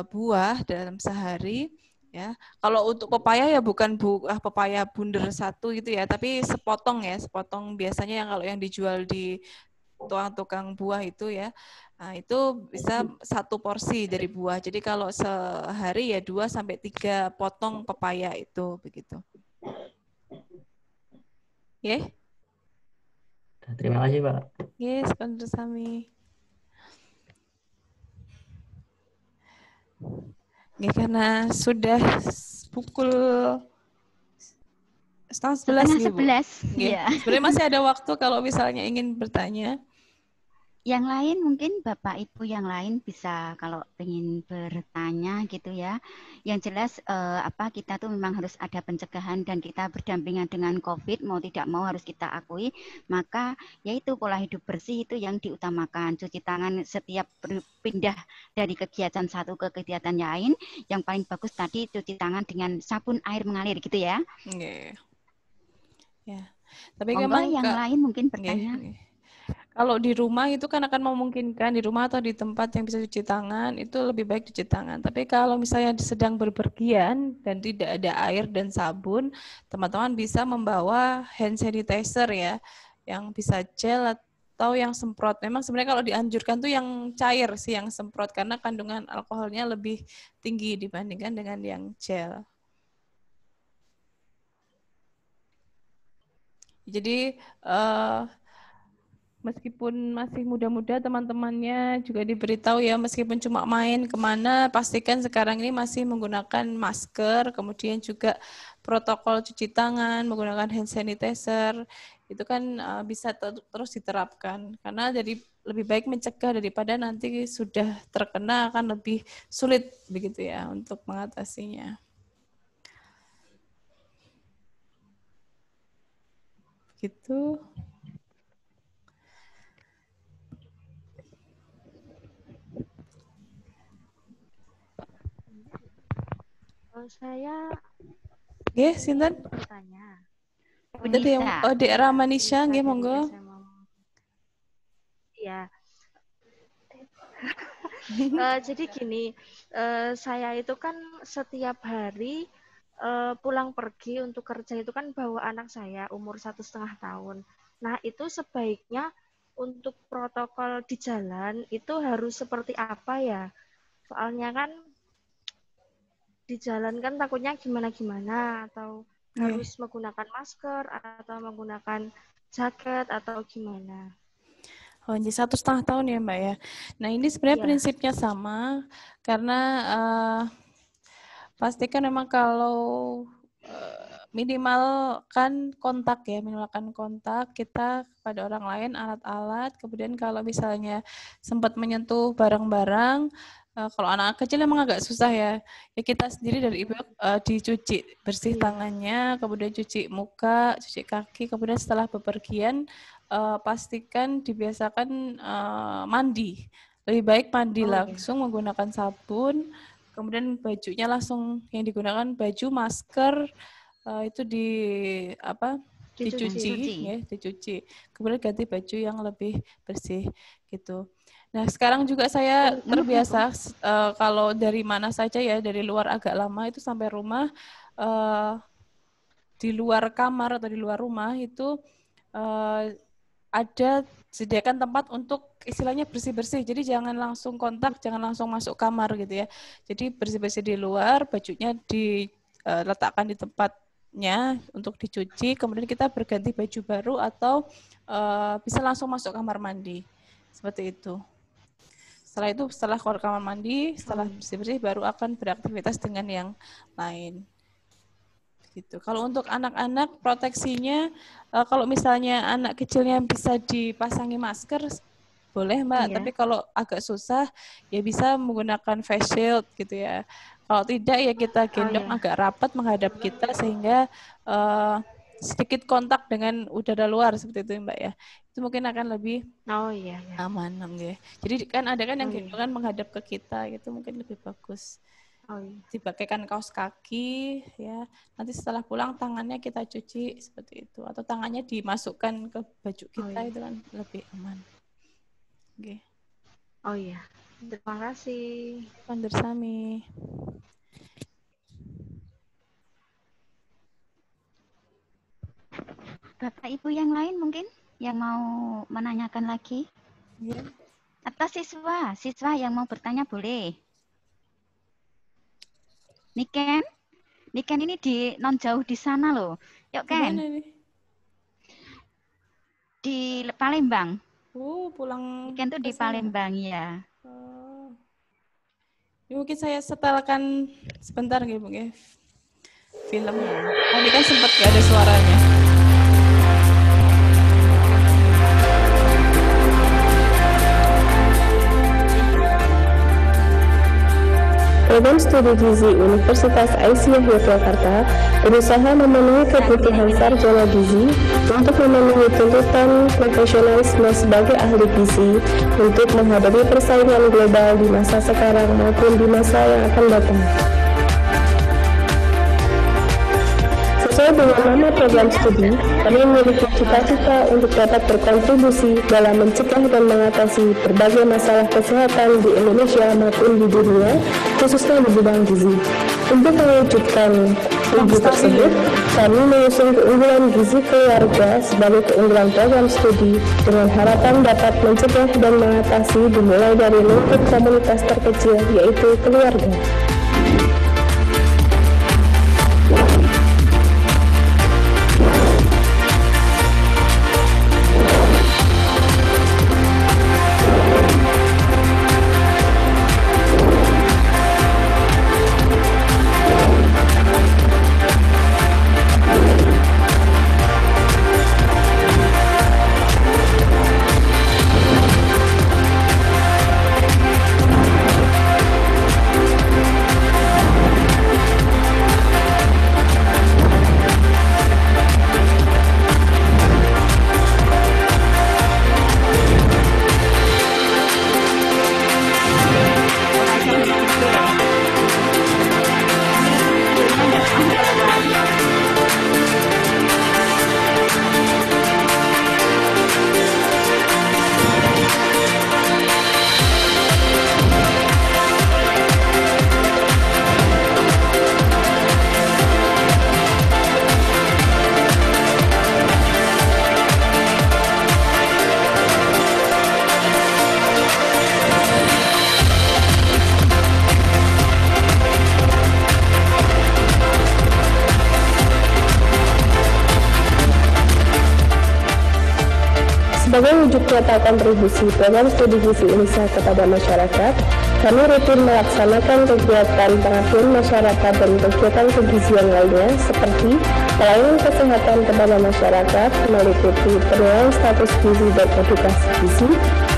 buah dalam sehari ya. Kalau untuk pepaya ya bukan pepaya bundar satu gitu ya, tapi sepotong ya, sepotong biasanya yang kalau yang dijual di tukang buah itu ya. Nah, itu bisa 1 porsi dari buah. Jadi kalau sehari ya 2 sampai 3 potong pepaya itu begitu. Ya. Terima kasih, Pak. Yes, Kondur Sami. Ya, karena sudah pukul 10:30 ya. Sebenarnya masih ada waktu kalau misalnya ingin bertanya. Yang lain mungkin Bapak Ibu yang lain bisa kalau ingin bertanya gitu ya. Yang jelas kita tuh memang harus ada pencegahan dan kita berdampingan dengan COVID, mau tidak mau harus kita akui. Maka yaitu pola hidup bersih itu yang diutamakan. Cuci tangan setiap berpindah dari kegiatan satu ke kegiatan lain. Yang paling bagus tadi cuci tangan dengan sabun air mengalir gitu ya. Ya. Tapi monggo memang yang lain mungkin bertanya. Kalau di rumah itu kan akan memungkinkan, di rumah atau di tempat yang bisa cuci tangan, itu lebih baik cuci tangan. Tapi kalau misalnya sedang berpergian dan tidak ada air dan sabun, teman-teman bisa membawa hand sanitizer ya, yang bisa gel atau yang semprot. Memang sebenarnya kalau dianjurkan tuh yang cair sih, yang semprot, karena kandungan alkoholnya lebih tinggi dibandingkan dengan yang gel. Jadi, meskipun masih muda-muda, teman-temannya juga diberitahu ya, meskipun cuma main kemana, pastikan sekarang ini masih menggunakan masker, kemudian juga protokol cuci tangan, menggunakan hand sanitizer, itu kan bisa terus diterapkan. Karena jadi lebih baik mencegah daripada nanti sudah terkena akan lebih sulit begitu ya untuk mengatasinya. Gitu. Saya sinten? bertanya. Dek Ramanisha, nggih monggo. Iya. Jadi gini, saya itu kan setiap hari pulang pergi untuk kerja itu kan bawa anak saya umur 1,5 tahun. Nah itu sebaiknya untuk protokol di jalan itu harus seperti apa ya? Soalnya kan di jalan kan takutnya gimana-gimana, atau harus menggunakan masker atau menggunakan jaket atau gimana. Oh, jadi 1,5 tahun ya Mbak ya. Nah ini sebenarnya prinsipnya sama, karena pastikan memang kalau minimalkan kontak ya, minimalkan kontak kita kepada orang lain, alat-alat, kemudian kalau misalnya sempat menyentuh barang-barang, Kalau anak kecil emang agak susah ya. Ya kita sendiri dari ibu dicuci bersih tangannya, kemudian cuci muka, cuci kaki, kemudian setelah bepergian pastikan dibiasakan mandi. Lebih baik mandi langsung menggunakan sabun, kemudian bajunya langsung yang digunakan baju, masker itu dicuci, kemudian ganti baju yang lebih bersih gitu. Nah, sekarang juga saya terbiasa kalau dari mana saja ya, dari luar agak lama itu sampai rumah, di luar kamar atau di luar rumah itu ada sediakan tempat untuk istilahnya bersih-bersih. Jadi jangan langsung kontak, jangan langsung masuk kamar gitu ya. Jadi bersih-bersih di luar, bajunya diletakkan di tempatnya untuk dicuci, kemudian kita berganti baju baru atau bisa langsung masuk kamar mandi. Seperti itu. Setelah itu, setelah keluar kamar mandi, setelah bersih-bersih, baru akan beraktivitas dengan yang lain. Gitu. Kalau untuk anak-anak, proteksinya, kalau misalnya anak kecilnya bisa dipasangi masker, boleh Mbak. Iya. Tapi kalau agak susah, ya bisa menggunakan face shield gitu ya. Kalau tidak, ya kita gendong agak rapat menghadap kita, sehingga sedikit kontak dengan udara luar seperti itu Mbak ya. Itu mungkin akan lebih aman ya. Jadi kan ada kan yang gendongan menghadap ke kita gitu, mungkin lebih bagus. Dipakaikan kaos kaki ya. Nanti setelah pulang tangannya kita cuci seperti itu, atau tangannya dimasukkan ke baju kita, itu kan lebih aman. Oke. Oh iya. Terima kasih. Pandersami. Bapak Ibu yang lain mungkin yang mau menanyakan lagi? Ya. Atau siswa yang mau bertanya boleh. Niken ini di non jauh di sana loh. Yuk Ken. Di Palembang. Pulang. Niken tuh di Palembang ya. Mungkin saya setelkan sebentar gitu ya. Filmnya. Tadi kan sempat gak ada suaranya. Program Studi Gizi Universitas Aisyah Yogyakarta berusaha memenuhi kebutuhan sarjana gizi untuk memenuhi tuntutan profesionalisme sebagai ahli gizi untuk menghadapi persaingan global di masa sekarang maupun di masa yang akan datang. Sesuai dengan nama program studi, kami memiliki cita-cita untuk dapat berkontribusi dalam mencegah dan mengatasi berbagai masalah kesehatan di Indonesia maupun di dunia, khususnya di bidang gizi. Untuk mewujudkan tujuan tersebut, kami mengusung keunggulan gizi keluarga sebagai keunggulan program studi dengan harapan dapat mencegah dan mengatasi dimulai dari lingkup komunitas terkecil, yaitu keluarga. Sebagai wujud nyata kontribusi program studi gizi Indonesia kepada masyarakat, kami rutin melaksanakan kegiatan pengabdian masyarakat dan kegiatan kegizian lainnya seperti pelayanan kesehatan kepada masyarakat meliputi penilaian status gizi dan edukasi gizi,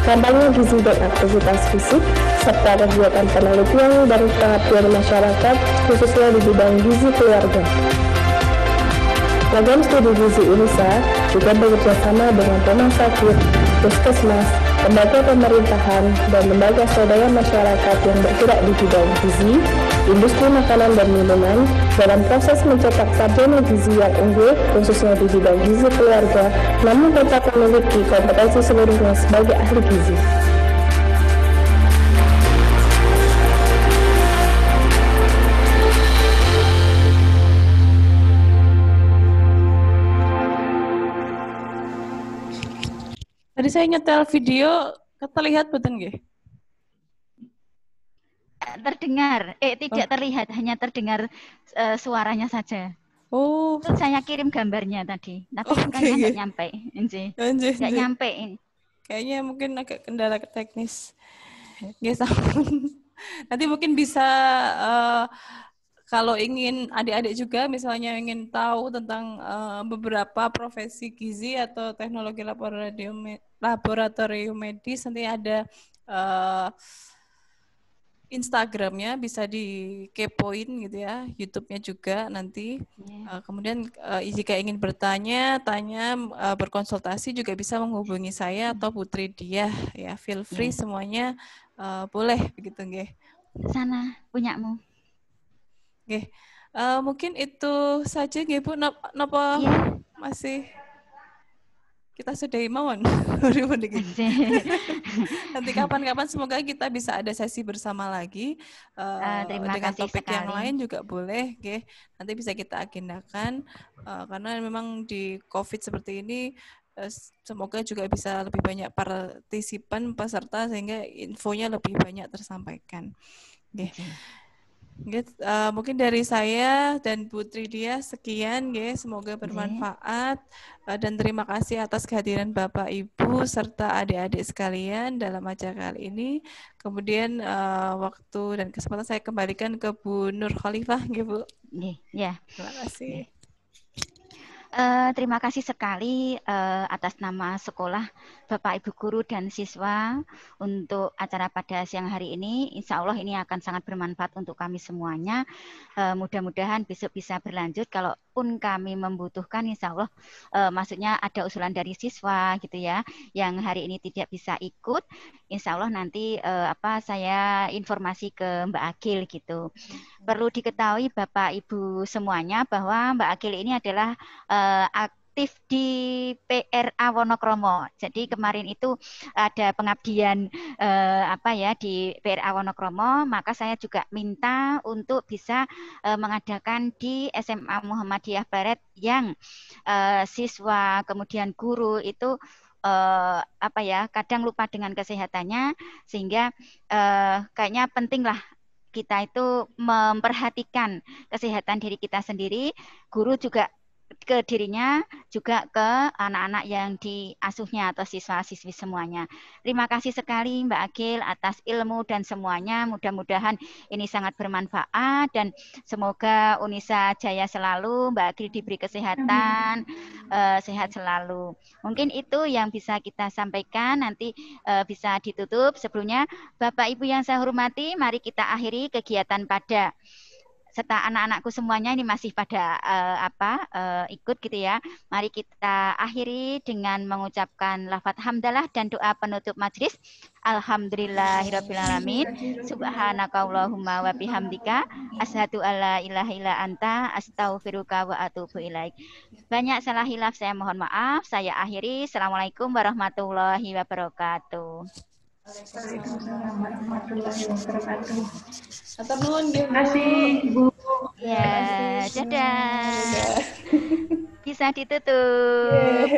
kampanye gizi dan aktivitas fisik, serta kegiatan penelitian dan pengabdian masyarakat, khususnya di bidang gizi keluarga. Program studi gizi UNISA juga bekerjasama dengan rumah sakit, puskesmas, lembaga pemerintahan, dan lembaga swadaya masyarakat yang bergerak di bidang gizi, industri makanan dan minuman dalam proses mencetak sarjana gizi yang unggul, khususnya di bidang gizi keluarga, namun tetap memiliki kompetensi seluruhnya sebagai ahli gizi. Tadi saya nyetel video, terlihat betul nggih? Terdengar, tidak terlihat, hanya terdengar suaranya saja. Oh. Itu saya kirim gambarnya tadi, tapi bukannya nggak nyampe, nggak nyampe. Kayaknya mungkin agak kendala teknis. Nggih, nanti mungkin bisa kalau ingin adik-adik juga misalnya ingin tahu tentang beberapa profesi gizi atau teknologi laboratorium medis, nanti ada Instagramnya bisa dikepoin gitu ya, YouTube-nya juga nanti. Kemudian jika ingin bertanya, berkonsultasi juga bisa menghubungi saya atau Putri Diah ya. Feel free semuanya boleh begitu nggih. Sana punyamu. Nggih. Mungkin itu saja nggih Bu. Napa masih kita sudah mawon. Nanti kapan-kapan semoga kita bisa ada sesi bersama lagi dengan topik sekali. Yang lain juga boleh, okay. Nanti bisa kita agendakan karena memang di COVID seperti ini semoga juga bisa lebih banyak partisipan peserta sehingga infonya lebih banyak tersampaikan. Okay. Mungkin dari saya dan Putri Diah sekian, semoga bermanfaat dan terima kasih atas kehadiran Bapak Ibu serta adik-adik sekalian dalam acara kali ini. Kemudian waktu dan kesempatan saya kembalikan ke Bu Nur Khalifah, Bu. Ya. Terima kasih. Terima kasih sekali atas nama sekolah, Bapak Ibu Guru dan siswa untuk acara pada siang hari ini. Insya Allah ini akan sangat bermanfaat untuk kami semuanya. Mudah-mudahan besok bisa berlanjut. Kalaupun kami membutuhkan, insya Allah maksudnya ada usulan dari siswa gitu ya, yang hari ini tidak bisa ikut. Insya Allah nanti saya informasi ke Mbak Agil gitu. Perlu diketahui Bapak Ibu semuanya bahwa Mbak Agil ini adalah aktif di PRA Wonokromo. Jadi kemarin itu ada pengabdian di PRA Wonokromo, maka saya juga minta untuk bisa mengadakan di SMA Muhammadiyah Barat yang siswa kemudian guru itu kadang lupa dengan kesehatannya, sehingga kayaknya penting lah kita itu memperhatikan kesehatan diri kita sendiri, guru juga ke dirinya, juga ke anak-anak yang diasuhnya atau siswa-siswi semuanya. Terima kasih sekali Mbak Agil atas ilmu dan semuanya. Mudah-mudahan ini sangat bermanfaat dan semoga Unisa jaya selalu, Mbak Agil diberi kesehatan, sehat selalu. Mungkin itu yang bisa kita sampaikan, nanti bisa ditutup. Sebelumnya Bapak Ibu yang saya hormati, mari kita akhiri kegiatan pada serta anak-anakku semuanya ini masih pada ikut gitu ya. Mari kita akhiri dengan mengucapkan lafaz hamdalah dan doa penutup majelis. Alhamdulillahirrabbilalamin. Subhanakallahumma wa bihamdika asyhadu alla ilaha illa anta astaghfiruka wa atubu ilaik. Banyak salah hilaf saya mohon maaf. Saya akhiri. Assalamualaikum warahmatullahi wabarakatuh. Waalaikumsalam warahmatullahi wabarakatuh. Terima kasih Bu. Ya, dadah. Bisa ditutup.